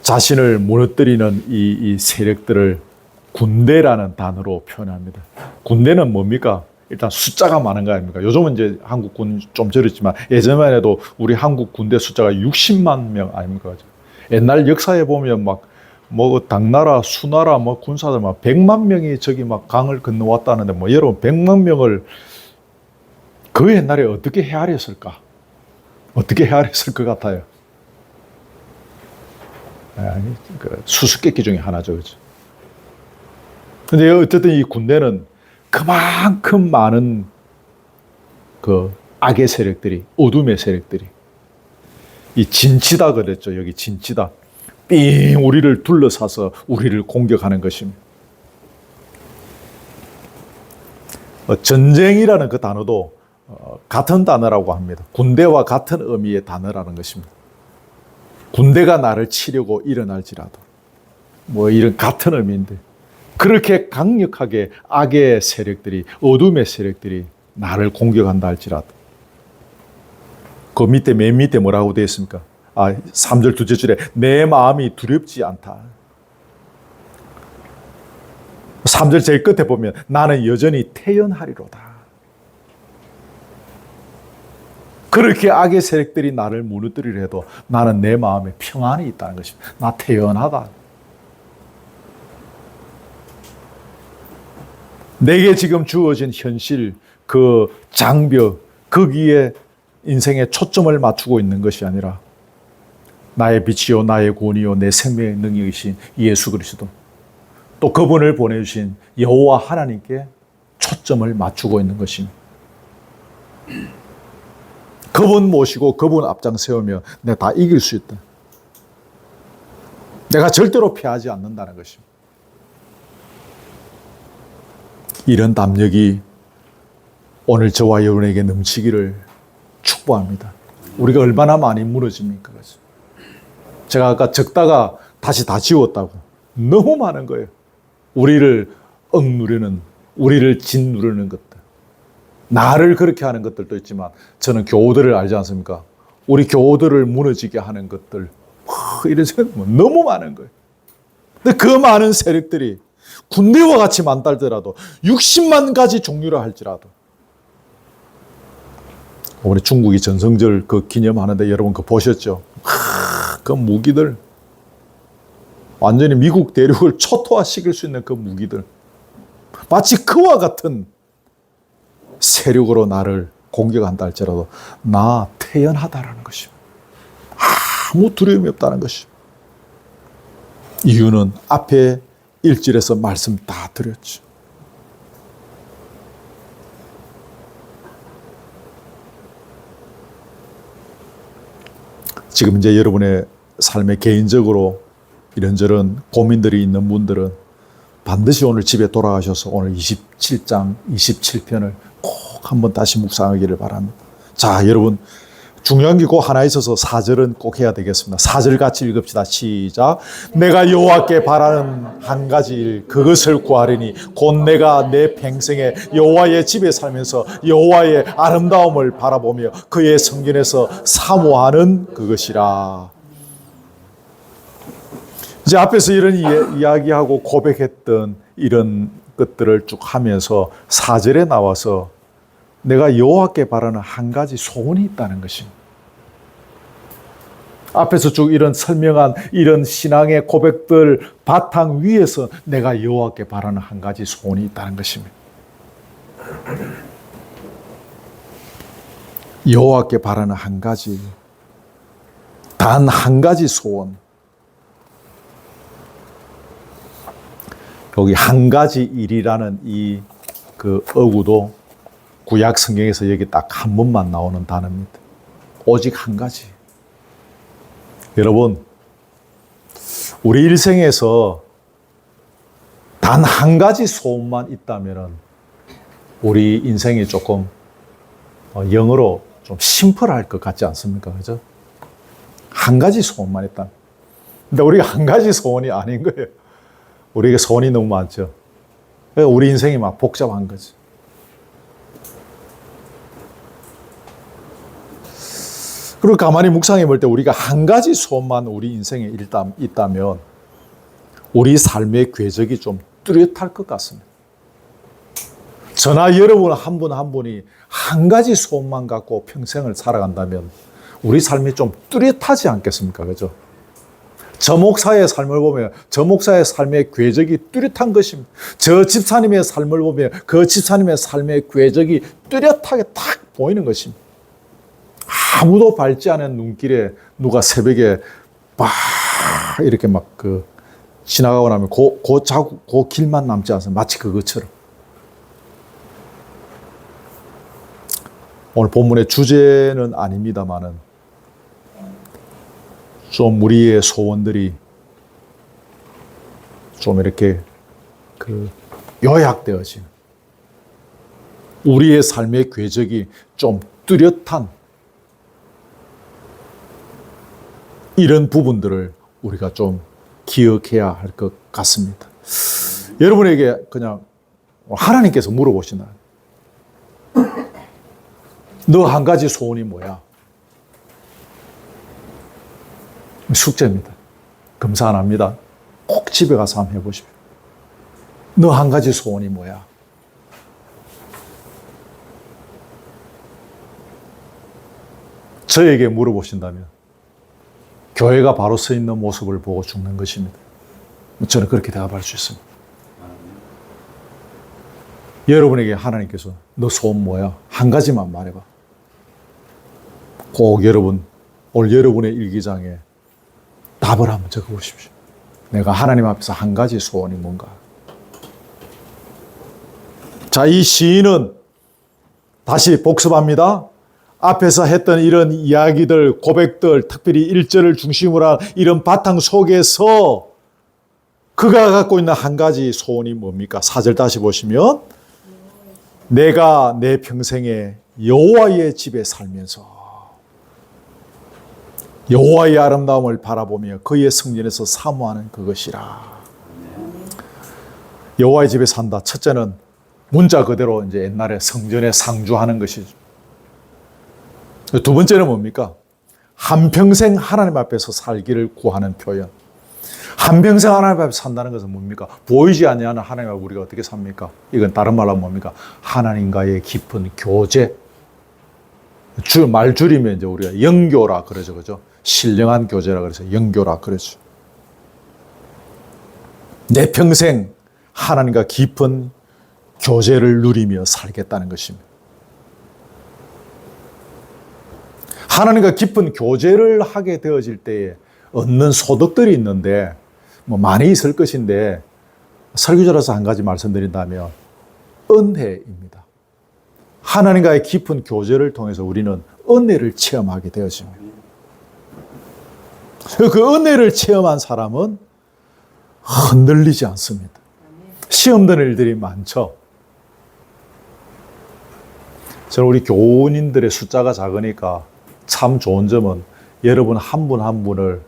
자신을 무너뜨리는 이 세력들을 군대라는 단어로 표현합니다. 군대는 뭡니까? 일단 숫자가 많은 거 아닙니까? 요즘은 이제 한국 군 좀 줄었지만 예전만 해도 우리 한국 군대 숫자가 60만 명 아닙니까? 옛날 역사에 보면 막 뭐 당나라, 수나라 뭐 군사들 막 100만 명이 저기 막 강을 건너왔다는데 뭐 여러분 100만 명을 그 옛날에 어떻게 헤아렸을까? 어떻게 헤아렸을 것 같아요? 아니, 그 수수께끼 중에 하나죠, 그죠? 근데 어쨌든 이 군대는 그만큼 많은 그 악의 세력들이, 어둠의 세력들이 이 진치다 그랬죠. 여기 진치다. 삥 우리를 둘러싸서 우리를 공격하는 것입니다. 전쟁이라는 그 단어도 같은 단어라고 합니다. 군대와 같은 의미의 단어라는 것입니다. 군대가 나를 치려고 일어날지라도 뭐 이런 같은 의미인데 그렇게 강력하게 악의 세력들이 어둠의 세력들이 나를 공격한다 할지라도 그 밑에 맨 밑에 뭐라고 되어 있습니까? 3절 둘째 줄에 내 마음이 두렵지 않다. 3절 제일 끝에 보면 나는 여전히 태연하리로다. 그렇게 악의 세력들이 나를 무너뜨리려 해도 나는 내 마음에 평안이 있다는 것입니다. 나 태연하다. 내게 지금 주어진 현실, 그 장벽, 거기에 인생의 초점을 맞추고 있는 것이 아니라 나의 빛이요 나의 구원이요 내 생명의 능력이신 예수 그리스도 또 그분을 보내주신 여호와 하나님께 초점을 맞추고 있는 것입니다. 그분 모시고 그분 앞장 세우며 내가 다 이길 수 있다. 내가 절대로 피하지 않는다는 것입니다. 이런 담력이 오늘 저와 여러분에게 넘치기를 축복합니다. 우리가 얼마나 많이 무너집니까? 제가 아까 적다가 다시 다 지웠다고. 너무 많은 거예요. 우리를 억누르는, 우리를 짓누르는 것들. 나를 그렇게 하는 것들도 있지만 저는 교우들을 알지 않습니까? 우리 교우들을 무너지게 하는 것들. 이런 생각 너무 많은 거예요. 근데 그 많은 세력들이 군대와 같이 많달더라도 60만 가지 종류라 할지라도 우리 중국이 전성절 그 기념하는데 여러분 그거 보셨죠? 그 무기들 완전히 미국 대륙을 초토화시킬 수 있는 그 무기들 마치 그와 같은 세력으로 나를 공격한다 할지라도 나 태연하다라는 것입니다. 아무 두려움이 없다는 것입니다. 이유는 앞에 1절에서 말씀 다 드렸죠. 지금 이제 여러분의 삶에 개인적으로 이런저런 고민들이 있는 분들은 반드시 오늘 집에 돌아가셔서 오늘 27장, 27편을 꼭 한번 다시 묵상하기를 바랍니다. 자, 여러분 중요한 게 꼭 하나 있어서 4절은 꼭 해야 되겠습니다. 4절 같이 읽읍시다. 시작. 내가 여호와께 바라는 한 가지 일 그것을 구하리니 곧 내가 내 평생에 여호와의 집에 살면서 여호와의 아름다움을 바라보며 그의 성전에서 사모하는 그것이라. 이제 앞에서 이런 이야기하고 고백했던 이런 것들을 쭉 하면서 4절에 나와서 내가 여호와께 바라는 한 가지 소원이 있다는 것입니다. 앞에서 쭉 이런 설명한 이런 신앙의 고백들 바탕 위에서 내가 여호와께 바라는 한 가지 소원이 있다는 것입니다. 여호와께 바라는 한 가지, 단 한 가지 소원. 여기 한 가지 일이라는 이 그 어구도 구약 성경에서 여기 딱 한 번만 나오는 단어입니다. 오직 한 가지. 여러분, 우리 일생에서 단 한 가지 소원만 있다면 우리 인생이 조금 영어로 좀 심플할 것 같지 않습니까? 그죠? 한 가지 소원만 있다. 근데 우리가 한 가지 소원이 아닌 거예요. 우리에게 소원이 너무 많죠. 우리 인생이 막 복잡한 거지. 그리고 가만히 묵상해 볼 때 우리가 한 가지 소원만 우리 인생에 있다면 우리 삶의 궤적이 좀 뚜렷할 것 같습니다. 저나 여러분 한 분 한 분이 한 가지 소원만 갖고 평생을 살아간다면 우리 삶이 좀 뚜렷하지 않겠습니까? 그죠? 저 목사의 삶을 보면 저 목사의 삶의 궤적이 뚜렷한 것입니다. 저 집사님의 삶을 보면 그 집사님의 삶의 궤적이 뚜렷하게 딱 보이는 것입니다. 아무도 밟지 않은 눈길에 누가 새벽에 막 이렇게 막 지나가고 나면 그 길만 남지 않습니다. 마치 그것처럼. 오늘 본문의 주제는 아닙니다만은 좀 우리의 소원들이 좀 이렇게 요약되어진 우리의 삶의 궤적이 좀 뚜렷한 이런 부분들을 우리가 좀 기억해야 할 것 같습니다. 여러분에게 그냥 하나님께서 물어보신다. 너 한 가지 소원이 뭐야? 숙제입니다. 검사 안 합니다. 꼭 집에 가서 한번 해보십시오. 너 한 가지 소원이 뭐야? 저에게 물어보신다면 교회가 바로 서 있는 모습을 보고 죽는 것입니다. 저는 그렇게 대답할 수 있습니다. 여러분에게 하나님께서 너 소원 뭐야? 한 가지만 말해봐. 꼭 오늘 여러분의 일기장에 답을 한번 적어보십시오. 내가 하나님 앞에서 한 가지 소원이 뭔가. 자, 이 시인은 다시 복습합니다. 앞에서 했던 이런 이야기들, 고백들, 특별히 1절을 중심으로 한 이런 바탕 속에서 그가 갖고 있는 한 가지 소원이 뭡니까? 4절 다시 보시면 내가 내 평생에 여호와의 집에 살면서 여호와의 아름다움을 바라보며 그의 성전에서 사모하는 그것이라. 여호와의 집에 산다. 첫째는 문자 그대로 이제 옛날에 성전에 상주하는 것이죠. 두 번째는 뭡니까? 한평생 하나님 앞에서 살기를 구하는 표현. 한평생 하나님 앞에 산다는 것은 뭡니까? 보이지 않는 하나님 앞에 우리가 어떻게 삽니까? 이건 다른 말로 하면 뭡니까? 하나님과의 깊은 교제. 말 줄이면 이제 우리가 영교라 그러죠. 그죠? 신령한 교제라 그래서 영교라 그러죠. 내 평생 하나님과 깊은 교제를 누리며 살겠다는 것입니다. 하나님과 깊은 교제를 하게 되어질 때에 얻는 소득들이 있는데 많이 있을 것인데 설교자로서 한 가지 말씀드린다면 은혜입니다. 하나님과의 깊은 교제를 통해서 우리는 은혜를 체험하게 되어집니다. 그 은혜를 체험한 사람은 흔들리지 않습니다. 시험 드는 일들이 많죠. 저는 우리 교우님들의 숫자가 작으니까 참 좋은 점은 여러분 한 분 한 분을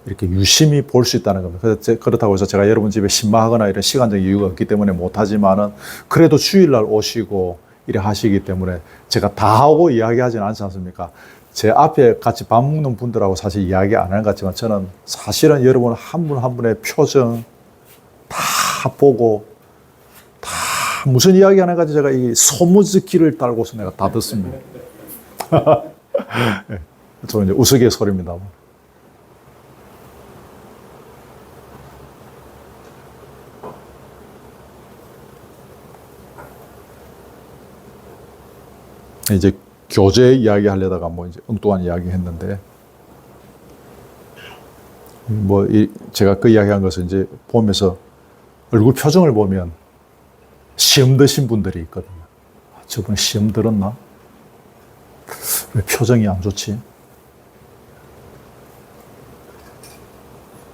이렇게 유심히 볼 수 있다는 겁니다. 그렇다고 해서 제가 여러분 집에 신마하거나 이런 시간적인 이유가 없기 때문에 못하지만은 그래도 주일날 오시고 이래 하시기 때문에 제가 다 하고 이야기하지는 않지 않습니까? 제 앞에 같이 밥 먹는 분들하고 사실 이야기 안 하는 것 같지만 저는 사실은 여러분 한 분 한 분의 표정 다 보고 다 무슨 이야기 하는 건지 제가 이 소무지기를 달고서 내가 다 듣습니다. 저 이제 우스갯소리입니다. 이제 교제 이야기 하려다가 이제 엉뚱한 이야기 했는데, 제가 그 이야기 한 것을 이제 보면서 얼굴 표정을 보면 시험 드신 분들이 있거든요. 저분 시험 들었나? 왜 표정이 안 좋지?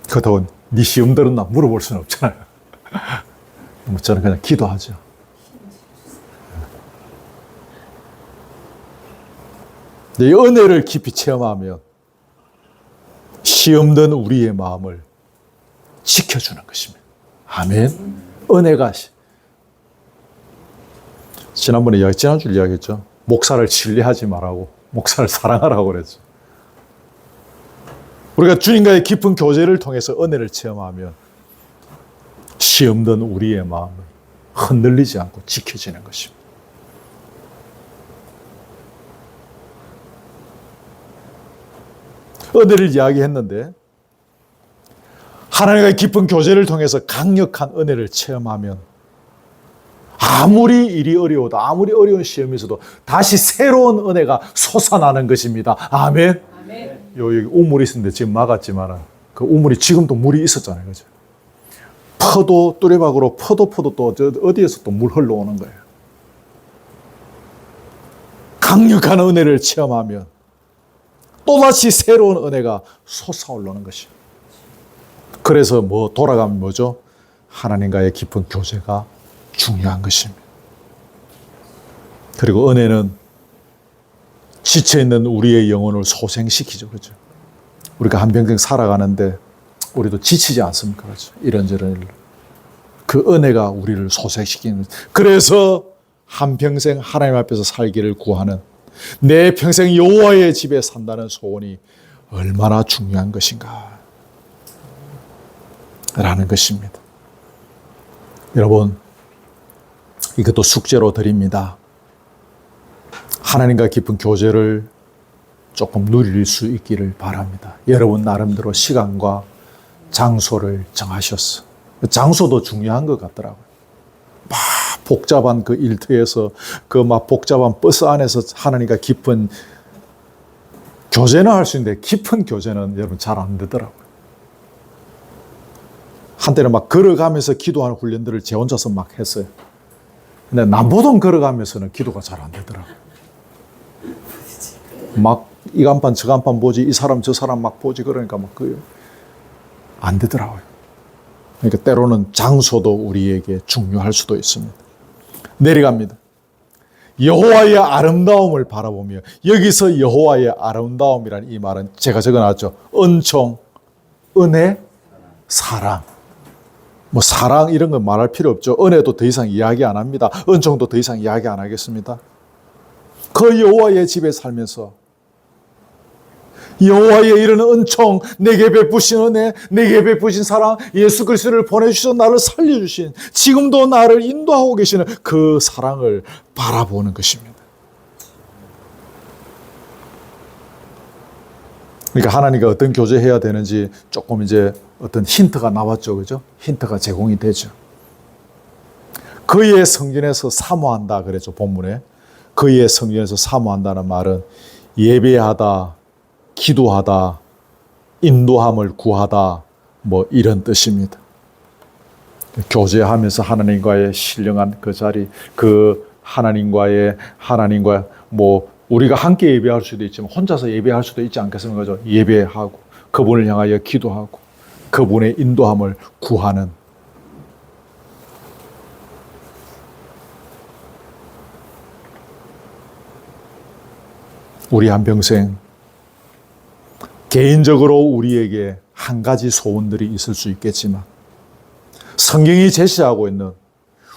그렇다고 네 시험 들었나 물어볼 수는 없잖아요. 저는 그냥 기도하죠. 이 은혜를 깊이 체험하면 시험된 우리의 마음을 지켜주는 것입니다. 아멘. 은혜가 지난주 이야기했죠. 목사를 진리하지 말라고, 목사를 사랑하라고 그랬죠. 우리가 주님과의 깊은 교제를 통해서 은혜를 체험하면 시험된 우리의 마음을 흔들리지 않고 지켜지는 것입니다. 은혜를 이야기했는데 하나님과의 깊은 교제를 통해서 강력한 은혜를 체험하면 아무리 일이 어려워도 아무리 어려운 시험이 있어도 다시 새로운 은혜가 솟아나는 것입니다. 아멘. 아멘. 여기 우물이 있었는데 지금 막았지만 그 우물이 지금도 물이 있었잖아요. 그죠? 퍼도 뚜레박으로 퍼도 또 어디에서 또 물 흘러오는 거예요. 강력한 은혜를 체험하면 또다시 새로운 은혜가 솟아오르는 것입니다. 그래서 돌아가면 뭐죠? 하나님과의 깊은 교제가 중요한 것입니다. 그리고 은혜는 지쳐있는 우리의 영혼을 소생시키죠. 그렇죠? 우리가 한평생 살아가는데 우리도 지치지 않습니까? 그렇죠? 이런저런 일로. 그 은혜가 우리를 소생시키는. 그래서 한평생 하나님 앞에서 살기를 구하는, 내 평생 여호와의 집에 산다는 소원이 얼마나 중요한 것인가 라는 것입니다. 여러분, 이것도 숙제로 드립니다. 하나님과 깊은 교제를 조금 누릴 수 있기를 바랍니다. 여러분 나름대로 시간과 장소를 정하셨어. 장소도 중요한 것 같더라고요. 막 복잡한 그 일터에서 그 막 복잡한 버스 안에서 하나님과 깊은 교제는 할 수 있는데 깊은 교제는 여러분 잘 안 되더라고요. 한때는 막 걸어가면서 기도하는 훈련들을 제 혼자서 막 했어요. 근데 남보동 걸어가면서는 기도가 잘 안 되더라고요. 막 이 간판 저 간판 보지, 이 사람 저 사람 막 보지, 그러니까 막 안 되더라고요. 그러니까 때로는 장소도 우리에게 중요할 수도 있습니다. 내려갑니다. 여호와의 아름다움을 바라보며, 여기서 여호와의 아름다움이라는 이 말은 제가 적어놨죠. 은총, 은혜, 사랑. 사랑 이런 건 말할 필요 없죠. 은혜도 더 이상 이야기 안 합니다. 은총도 더 이상 이야기 안 하겠습니다. 그 여호와의 집에 살면서 여호와의 이런 은총, 내게 베푸신 은혜, 내게 베푸신 사랑, 예수 그리스도를 보내주셔서 나를 살려주신, 지금도 나를 인도하고 계시는 그 사랑을 바라보는 것입니다. 그러니까 하나님과 어떤 교제해야 되는지 조금 이제 어떤 힌트가 나왔죠. 그죠? 힌트가 제공이 되죠. 그의 성전에서 사모한다 그랬죠. 본문에. 그의 성전에서 사모한다는 말은 예배하다, 기도하다, 인도함을 구하다, 이런 뜻입니다. 교제하면서 하나님과의 신령한 그 자리, 그 하나님과 우리가 함께 예배할 수도 있지만 혼자서 예배할 수도 있지 않겠습니까? 그죠? 예배하고 그분을 향하여 기도하고 그분의 인도함을 구하는, 우리 한평생 개인적으로 우리에게 한 가지 소원들이 있을 수 있겠지만 성경이 제시하고 있는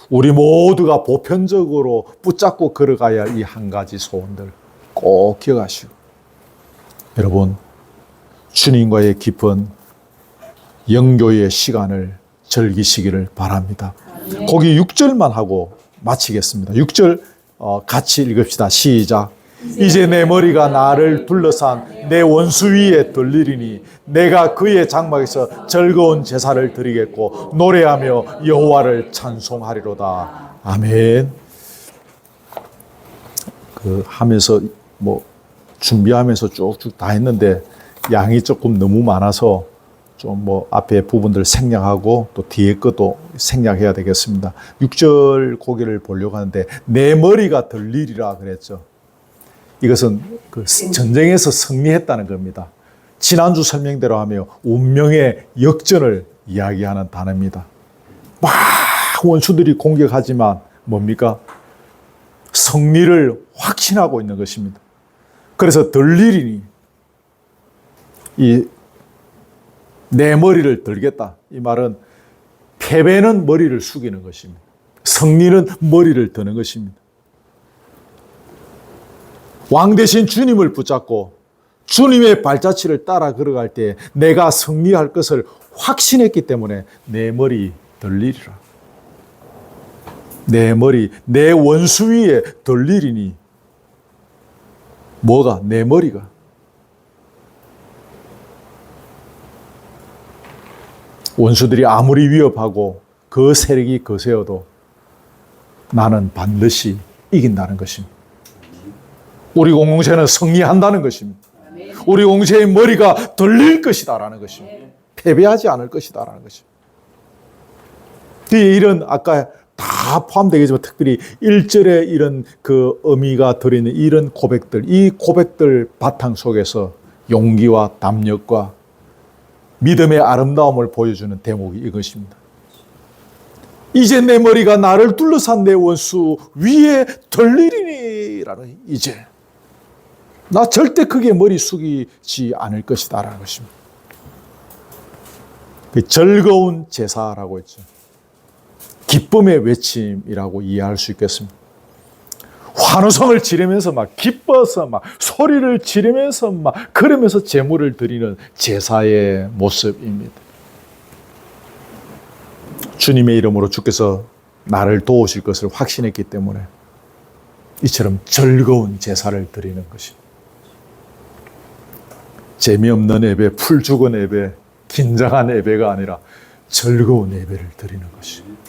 우리 모두가 보편적으로 붙잡고 걸어가야 할 이 한 가지 소원들 꼭 기억하시고, 여러분 주님과의 깊은 영교의 시간을 즐기시기를 바랍니다. 거기 6절만 하고 마치겠습니다. 6절 같이 읽읍시다. 시작. 이제 내 머리가 나를 둘러싼 내 원수 위에 들리리니 내가 그의 장막에서 즐거운 제사를 드리겠고 노래하며 여호와를 찬송하리로다. 아멘. 하면서 준비하면서 쭉쭉 다 했는데 양이 조금 너무 많아서 좀 앞에 부분들 생략하고 또 뒤에 것도 생략해야 되겠습니다. 6절 고개를 보려고 하는데 내 머리가 들리리라 그랬죠. 이것은 그 전쟁에서 승리했다는 겁니다. 지난주 설명대로 하며 운명의 역전을 이야기하는 단어입니다. 막 원수들이 공격하지만 뭡니까? 승리를 확신하고 있는 것입니다. 그래서 들리리니, 내 머리를 들겠다. 이 말은 패배는 머리를 숙이는 것입니다. 승리는 머리를 드는 것입니다. 왕 대신 주님을 붙잡고 주님의 발자취를 따라 걸어갈 때 내가 승리할 것을 확신했기 때문에 내 머리 들리리라. 내 머리, 내 원수 위에 들리리니, 뭐가? 내 머리가. 원수들이 아무리 위협하고 그 세력이 거세어도 나는 반드시 이긴다는 것입니다. 우리 공동체는 승리한다는 것입니다. 우리 공동체의 머리가 들릴 것이다라는 것입니다. 패배하지 않을 것이다라는 것입니다. 이런 아까 다 포함되겠지만 특별히 1절에 이런 그 의미가 들어있는 이런 고백들, 이 고백들 바탕 속에서 용기와 담력과 믿음의 아름다움을 보여주는 대목이 이것입니다. 이제 내 머리가 나를 둘러싼 내 원수 위에 덜리리니라는, 이제 나 절대 크게 머리 숙이지 않을 것이다 라는 것입니다. 즐거운 제사라고 했죠. 기쁨의 외침이라고 이해할 수 있겠습니다. 환호성을 지르면서 막 기뻐서 막 소리를 지르면서 막 그러면서 제물을 드리는 제사의 모습입니다. 주님의 이름으로 주께서 나를 도우실 것을 확신했기 때문에 이처럼 즐거운 제사를 드리는 것입니다. 재미없는 예배, 풀 죽은 예배, 긴장한 예배가 아니라 즐거운 예배를 드리는 것입니다.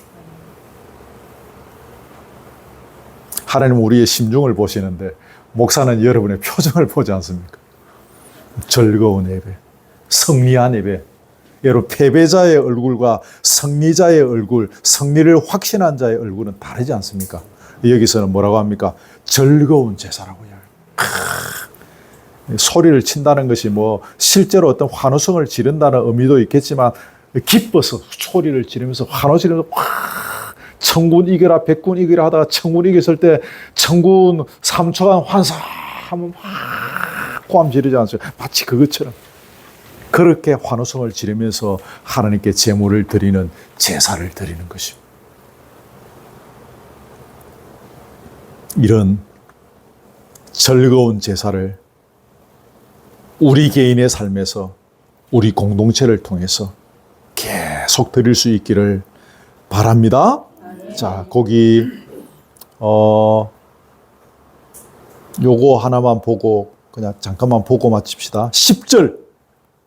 하나님은 우리의 심중을 보시는데 목사는 여러분의 표정을 보지 않습니까? 즐거운 예배, 승리한 예배. 여러분, 패배자의 얼굴과 승리자의 얼굴, 승리를 확신한 자의 얼굴은 다르지 않습니까? 여기서는 뭐라고 합니까? 즐거운 제사라고 해요. 소리를 친다는 것이 뭐 실제로 어떤 환호성을 지른다는 의미도 있겠지만, 기뻐서 소리를 지르면서 환호 지르면서 천군 이겨라 백군 이겨라 하다가 천군 이겼을 때 천군 3초간 환사하면 고함 지르지 않습니까? 마치 그것처럼 그렇게 환호성을 지르면서 하나님께 제물을 드리는, 제사를 드리는 것입니다. 이런 즐거운 제사를 우리 개인의 삶에서, 우리 공동체를 통해서 계속 드릴 수 있기를 바랍니다. 자, 거기 요거 하나만 보고 그냥 잠깐만 보고 마칩시다. 10절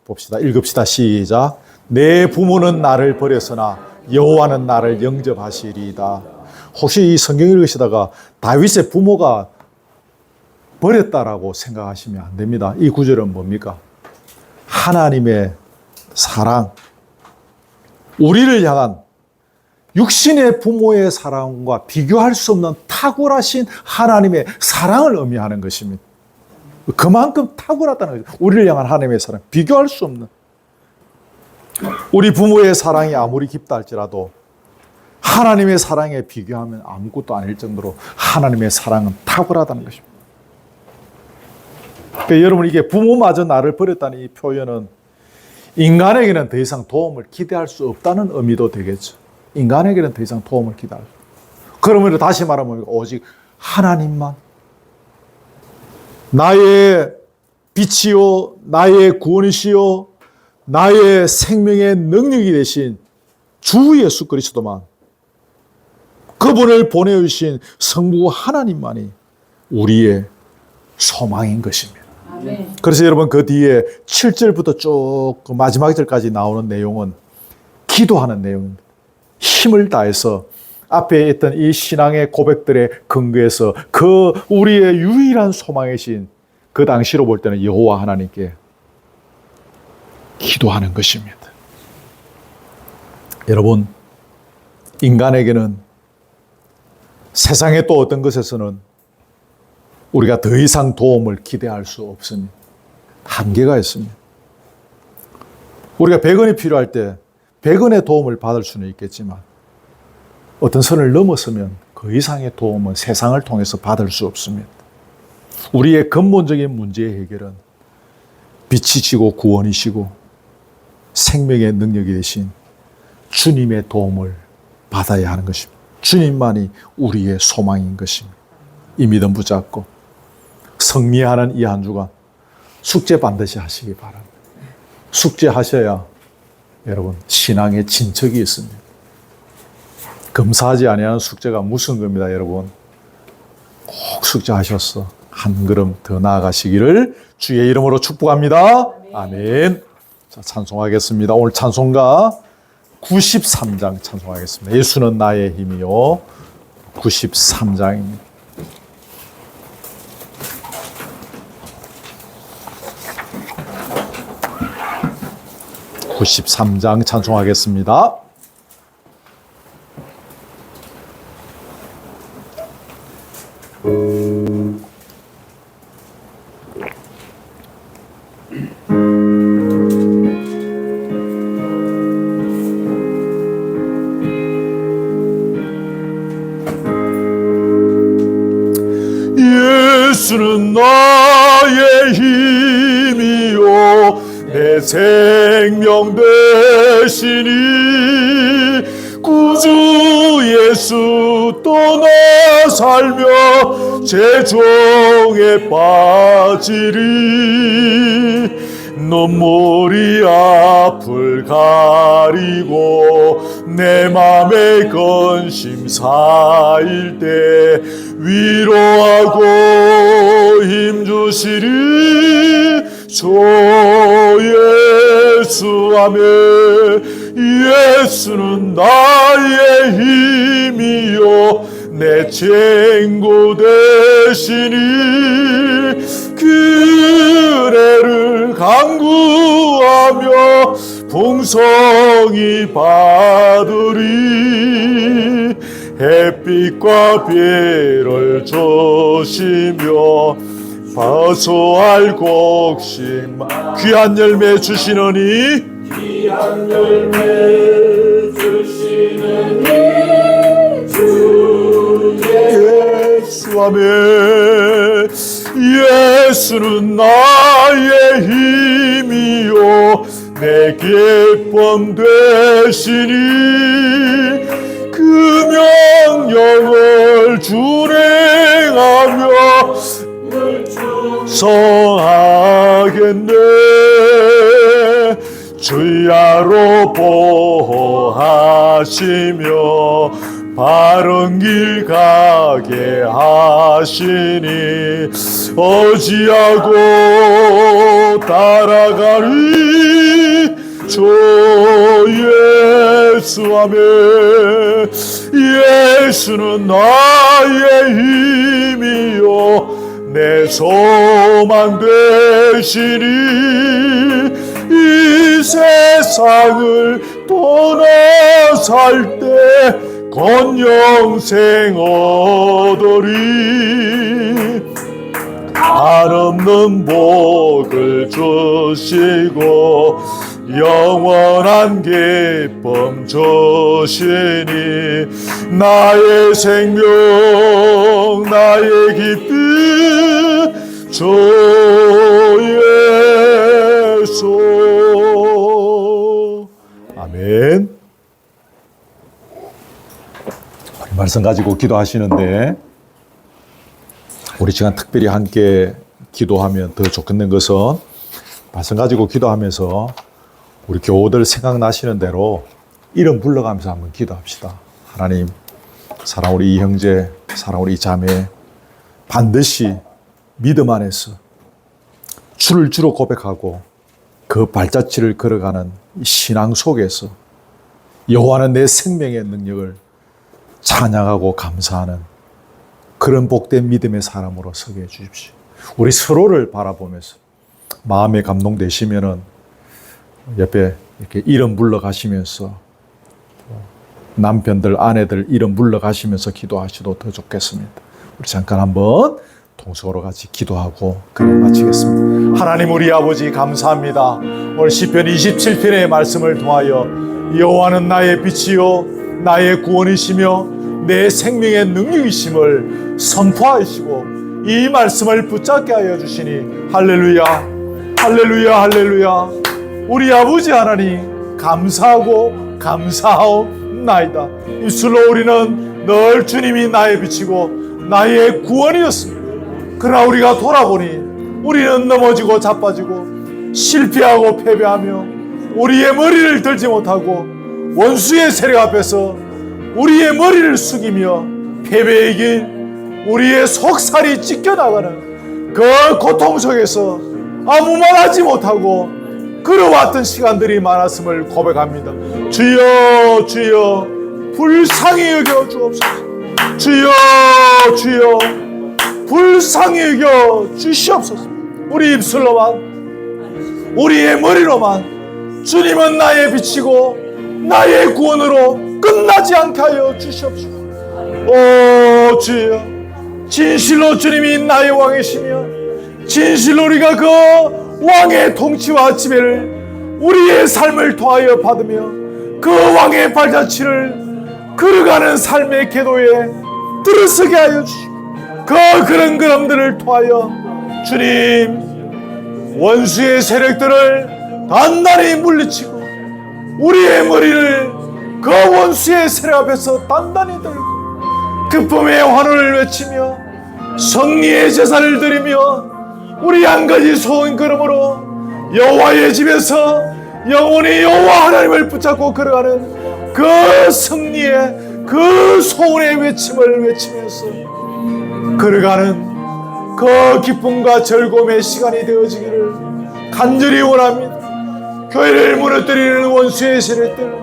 봅시다. 읽읍시다. 시작. 내 부모는 나를 버렸으나 여호와는 나를 영접하시리이다. 혹시 이 성경 읽으시다가 다윗의 부모가 버렸다라고 생각하시면 안 됩니다. 이 구절은 뭡니까? 하나님의 사랑, 우리를 향한 육신의 부모의 사랑과 비교할 수 없는 탁월하신 하나님의 사랑을 의미하는 것입니다. 그만큼 탁월하다는 거죠. 우리를 향한 하나님의 사랑, 비교할 수 없는. 우리 부모의 사랑이 아무리 깊다 할지라도 하나님의 사랑에 비교하면 아무것도 아닐 정도로 하나님의 사랑은 탁월하다는 것입니다. 그러니까 여러분, 이게 부모마저 나를 버렸다는 이 표현은 인간에게는 더 이상 도움을 기대할 수 없다는 의미도 되겠죠. 인간에게는 더 이상 도움을 기대할 수 없다. 그러므로 다시 말하면 오직 하나님만, 나의 빛이요 나의 구원이시요 나의 생명의 능력이 되신 주 예수 그리스도만, 그분을 보내주신 성부 하나님만이 우리의 소망인 것입니다. 아멘. 그래서 여러분, 그 뒤에 7절부터 쭉 그 마지막 절까지 나오는 내용은 기도하는 내용입니다. 힘을 다해서 앞에 있던 이 신앙의 고백들의 근거에서 그 우리의 유일한 소망이신, 그 당시로 볼 때는 여호와 하나님께 기도하는 것입니다. 여러분, 인간에게는 세상의 또 어떤 것에서는 우리가 더 이상 도움을 기대할 수 없습니다. 한계가 있습니다. 우리가 100원이 필요할 때 100원의 도움을 받을 수는 있겠지만 어떤 선을 넘어서면 그 이상의 도움은 세상을 통해서 받을 수 없습니다. 우리의 근본적인 문제의 해결은 빛이시고 구원이시고 생명의 능력이 되신 주님의 도움을 받아야 하는 것입니다. 주님만이 우리의 소망인 것입니다. 이 믿음 붙잡고 승리하는 이 한 주간 숙제 반드시 하시기 바랍니다. 숙제하셔야 여러분 신앙의 진척이 있습니다. 검사하지 아니하는 숙제가 무슨 겁니다, 여러분. 꼭 숙제하셔서 한 걸음 더 나아가시기를 주의 이름으로 축복합니다. 아멘. 자, 찬송하겠습니다. 오늘 찬송가 93장 찬송하겠습니다. 예수는 나의 힘이요. 93장입니다. (93장) 찬송하겠습니다. 예수는 나의 힘이요 내 생명 되시니 구주 예수 떠나 살며 재종에 빠지리 눈물이 앞을 가리고 내 맘에 근심 쌓일 때 위로하고 힘주시리 주 예수 아멘. 예수는 나의 힘이요 내 친구 되시니 그네를 강구하며 풍성히 받으리 햇빛과 비를 주시며 파수할 곡식 귀한 열매 주시느니 귀한 열매 주시는 주 예수 아멘. 예수는 나의 힘이요 내 기쁨 되시니 그 명령을 준행하며 성하겠네. 주야로 보호하시며 바른 길 가게 하시니 어지하고 따라가리 주 예수 아멘. 예수는 나의 힘이요 내 소망 되시니 이 세상을 떠나 살 때 건영생 얻으리 한없는 복을 주시고 영원한 기쁨 주시니 나의 생명 나의 기쁨 주 예수 아멘. 말씀 가지고 기도하시는데 우리 시간 특별히 함께 기도하면 더 좋겠는 것은 말씀 가지고 기도하면서 우리 교우들 생각나시는 대로 이름 불러가면서 한번 기도합시다. 하나님, 사랑 우리 이 형제, 사랑 우리 이 자매 반드시 믿음 안에서 주를 주로 고백하고 그 발자취를 걸어가는 신앙 속에서 여호와는 내 생명의 능력을 찬양하고 감사하는 그런 복된 믿음의 사람으로 서게 해주십시오. 우리 서로를 바라보면서 마음에 감동되시면은 옆에 이렇게 이름 불러가시면서 남편들, 아내들 이름 불러가시면서 기도하셔도 더 좋겠습니다. 우리 잠깐 한번 동서로 같이 기도하고 그래 마치겠습니다. 하나님 우리 아버지 감사합니다. 오늘 시편 27편의 말씀을 통하여 여호와는 나의 빛이요 나의 구원이시며 내 생명의 능력이심을 선포하시고 이 말씀을 붙잡게 하여 주시니 할렐루야 할렐루야 할렐루야. 우리 아버지 하나님 감사하고 감사하옵나이다. 입술로 우리는 늘 주님이 나의 빛이고 나의 구원이었습니다. 그러나 우리가 돌아보니 우리는 넘어지고 자빠지고 실패하고 패배하며 우리의 머리를 들지 못하고 원수의 세력 앞에서 우리의 머리를 숙이며 패배의 길 우리의 속살이 찢겨나가는 그 고통 속에서 아무 말 하지 못하고 그러왔던 시간들이 많았음을 고백합니다. 주여 주여 불쌍히 여겨 주옵소서. 주여 주여 불쌍히 여겨 주시옵소서. 우리 입술로만 우리의 머리로만 주님은 나의 빛이고 나의 구원으로 끝나지 않게 하여 주시옵소서. 오 주여 진실로 주님이 나의 왕이시며 진실로 우리가 그 왕의 통치와 지배를 우리의 삶을 통하여 받으며 그 왕의 발자취를 걸어가는 삶의 궤도에 들어서게 하여 주시고 그런 그람들을 통하여 주님 원수의 세력들을 단단히 물리치고 우리의 머리를 그 원수의 세력 앞에서 단단히 들고 기쁨의 환호를 외치며 성리의 제사를 드리며 우리 한 가지 소원 걸음으로 여호와의 집에서 영원히 여호와 하나님을 붙잡고 걸어가는 그 승리의 그 소원의 외침을 외치면서 걸어가는 그 기쁨과 즐거움의 시간이 되어지기를 간절히 원합니다. 교회를 무너뜨리는 원수의 세력들,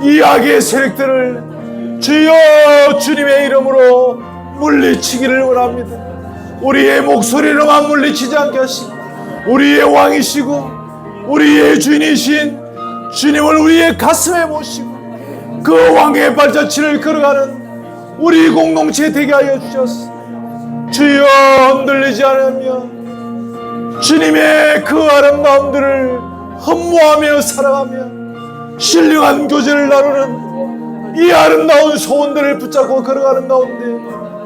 이 악의 세력들을 주여 주님의 이름으로 물리치기를 원합니다. 우리의 목소리로만 물리치지 않게 하시고 우리의 왕이시고 우리의 주인이신 주님을 우리의 가슴에 모시고 그 왕의 발자취를 걸어가는 우리 공동체 되게 하여 주셨소. 주여 흔들리지 않으며 주님의 그 아름다움들을 흠모하며 사랑하며 신령한 교제를 나누는 이 아름다운 소원들을 붙잡고 걸어가는 가운데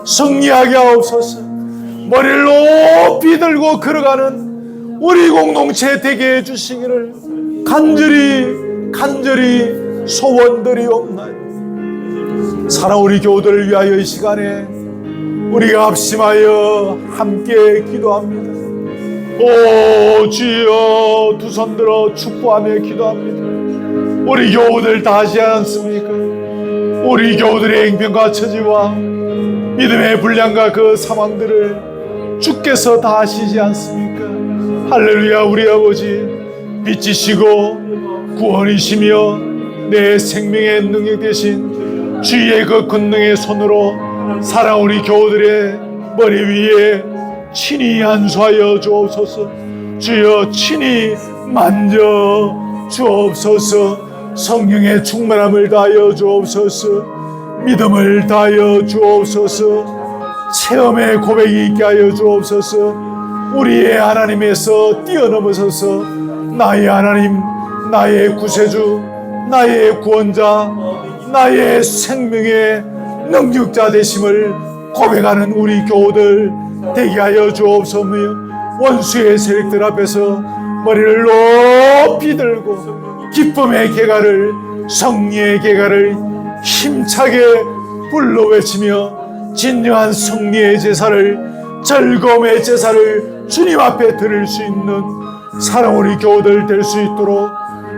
승리하게 하옵소서. 머리를 높이 들고 걸어가는 우리 공동체 되게 해주시기를 간절히 소원드리옵나이다. 사랑 우리 교우들을 위하여 이 시간에 우리가 합심하여 함께 기도합니다. 오 주여, 두 손 들어 축복하며 기도합니다. 우리 교우들 다 하지 않습니까? 우리 교우들의 행편과 처지와 믿음의 분량과 그 상황들을 주께서 다 아시지 않습니까? 할렐루야. 우리 아버지 빛이시고 구원이시며 내 생명의 능력 되신 주의 그 권능의 손으로 사랑 우리 교우들의 머리 위에 친히 안수하여 주옵소서. 주여 친히 만져 주옵소서. 성령의 충만함을 다하여 주옵소서. 믿음을 다하여 주옵소서. 체험의 고백이 있게 하여 주옵소서. 우리의 하나님에서 뛰어넘어서서 나의 하나님, 나의 구세주, 나의 구원자, 나의 생명의 능력자 되심을 고백하는 우리 교우들 되게 하여 주옵소서. 원수의 세력들 앞에서 머리를 높이 들고 기쁨의 계가를, 승리의 계가를 힘차게 불러 외치며 진정한 승리의 제사를, 즐거움의 제사를 주님 앞에 드릴 수 있는 사랑 우리 교우들 될 수 있도록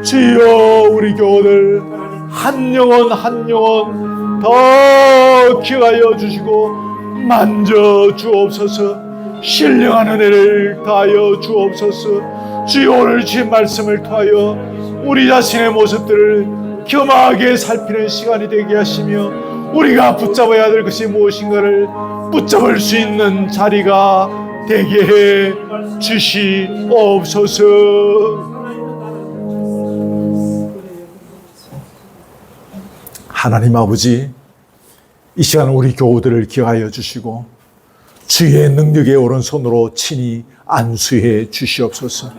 주여 우리 교우들 한 영혼 한 영혼 더 기억하여 주시고 만져 주옵소서. 신령한 은혜를 다하여 주옵소서. 주여 오늘 주의 말씀을 통하여 우리 자신의 모습들을 겸하게 살피는 시간이 되게 하시며 우리가 붙잡아야 될 것이 무엇인가를 붙잡을 수 있는 자리가 되게 해 주시옵소서. 하나님 아버지, 이 시간 우리 교우들을 기억하여 주시고 주의 능력의 오른손으로 친히 안수해 주시옵소서.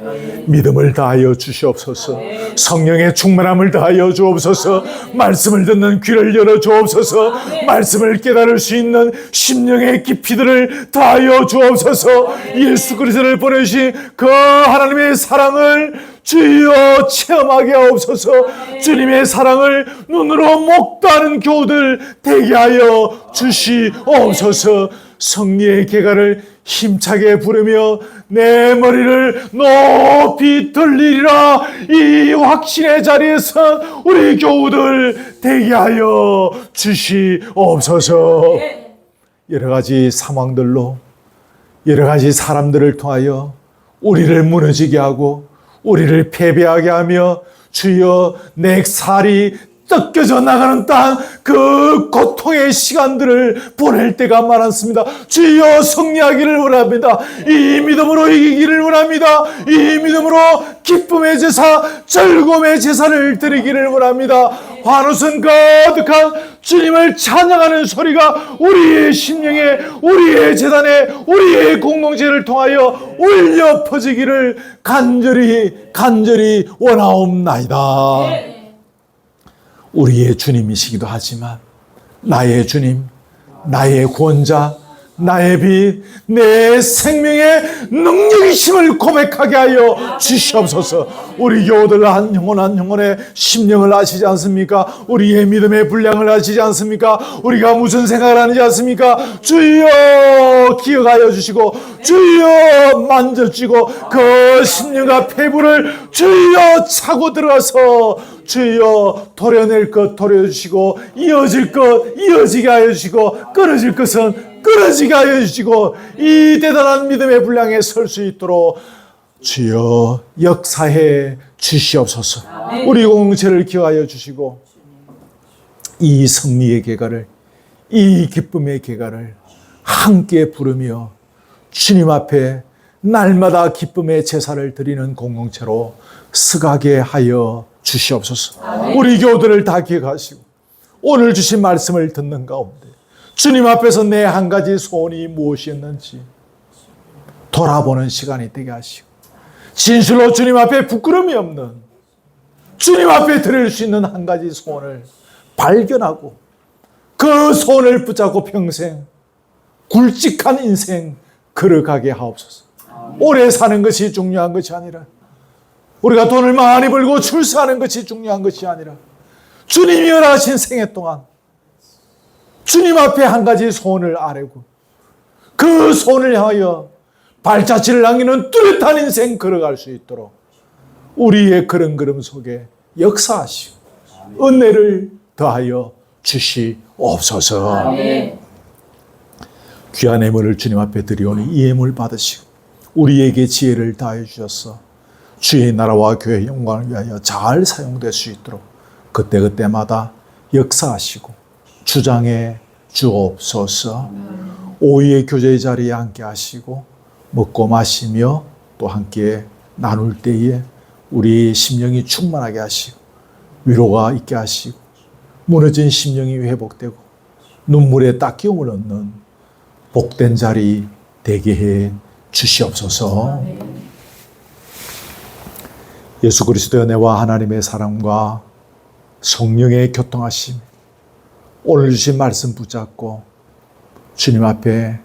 믿음을 다하여 주시옵소서. 성령의 충만함을 다하여 주옵소서. 말씀을 듣는 귀를 열어 주옵소서. 말씀을 깨달을 수 있는 심령의 깊이들을 다하여 주옵소서. 예수 그리스도를 보내신 그 하나님의 사랑을 주여 체험하게 하옵소서. 주님의 사랑을 눈으로 목도하는 교우들 되게 하여 주시옵소서. 승리의 계가를 힘차게 부르며 내 머리를 높이 들리리라. 이 확신의 자리에서 우리 교우들 되게 하여 주시옵소서. 여러 가지 상황들로 여러 가지 사람들을 통하여 우리를 무너지게 하고 우리를 패배하게 하며 주여 내 살이 뜯겨져 나가는 땅 그 고통의 시간들을 보낼 때가 많았습니다. 주여 승리하기를 원합니다. 이 믿음으로 이기기를 원합니다. 이 믿음으로 기쁨의 제사, 즐거움의 제사를 드리기를 원합니다. 환호성 가득한 주님을 찬양하는 소리가 우리의 심령에, 우리의 재단에, 우리의 공동체를 통하여 울려 퍼지기를 간절히 원하옵나이다. 우리의 주님이시기도 하지만 나의 주님, 나의 구원자, 나의 빛, 내 생명의 능력이심을 고백하게 하여 주시옵소서. 우리 교우들 한 영혼의 심령을 아시지 않습니까? 우리의 믿음의 분량을 아시지 않습니까? 우리가 무슨 생각을 하는지 아십니까? 주여 기억하여 주시고, 주여 만져주시고, 그 심령과 폐부를 주여 차고 들어가서 주여 도려낼 것 도려주시고, 이어질 것 이어지게 하여 주시고, 끊어질 것은 끊어지게 하여 주시고, 이 대단한 믿음의 분량에 설 수 있도록 주여 역사해 주시옵소서. 우리 공동체를 기억하여 주시고, 이 승리의 계가를, 이 기쁨의 계가를 함께 부르며 주님 앞에 날마다 기쁨의 제사를 드리는 공동체로 서가게 하여 주시옵소서. 우리 교우들을 다 기억하시고, 오늘 주신 말씀을 듣는 가운데 주님 앞에서 내 한 가지 소원이 무엇이었는지 돌아보는 시간이 되게 하시고, 진실로 주님 앞에 부끄러움이 없는, 주님 앞에 드릴 수 있는 한 가지 소원을 발견하고 그 소원을 붙잡고 평생 굵직한 인생 걸어가게 하옵소서. 오래 사는 것이 중요한 것이 아니라, 우리가 돈을 많이 벌고 출세하는 것이 중요한 것이 아니라, 주님이 허락하신 생애 동안 주님 앞에 한 가지 소원을 아뢰고 그 소원을 향하여 발자취를 남기는 뚜렷한 인생 걸어갈 수 있도록 우리의 그런 걸음 속에 역사하시고 은혜를 더하여 주시옵소서. 아멘. 귀한 예물을 주님 앞에 드리오니 이 예물 받으시고 우리에게 지혜를 다해 주셔서 주의 나라와 교회의 영광을 위하여 잘 사용될 수 있도록 그때그때마다 역사하시고 주장해 주옵소서. 오후의 교제의 자리에 함께 하시고 먹고 마시며 또 함께 나눌 때에 우리 심령이 충만하게 하시고 위로가 있게 하시고 무너진 심령이 회복되고 눈물에 닦여움을 얻는 복된 자리 되게 해 주시옵소서. 예수 그리스도의 은혜와 하나님의 사랑과 성령의 교통하심, 오늘 주신 말씀 붙잡고 주님 앞에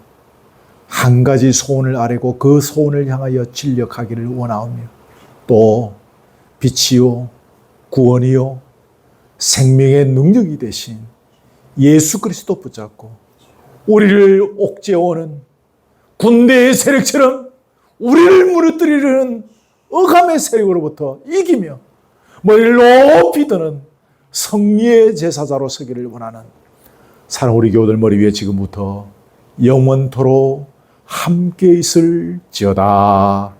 한 가지 소원을 아뢰고 그 소원을 향하여 진력하기를 원하오며, 또 빛이요 구원이요 생명의 능력이 되신 예수 그리스도 붙잡고 우리를 옥죄어오는 군대의 세력처럼 우리를 무너뜨리려는 억함의 세력으로부터 이기며 머리를 높이 드는 승리의 제사자로 서기를 원하는 사랑 우리 교우들 머리 위에 지금부터 영원토록 함께 있을지어다.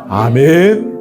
아멘.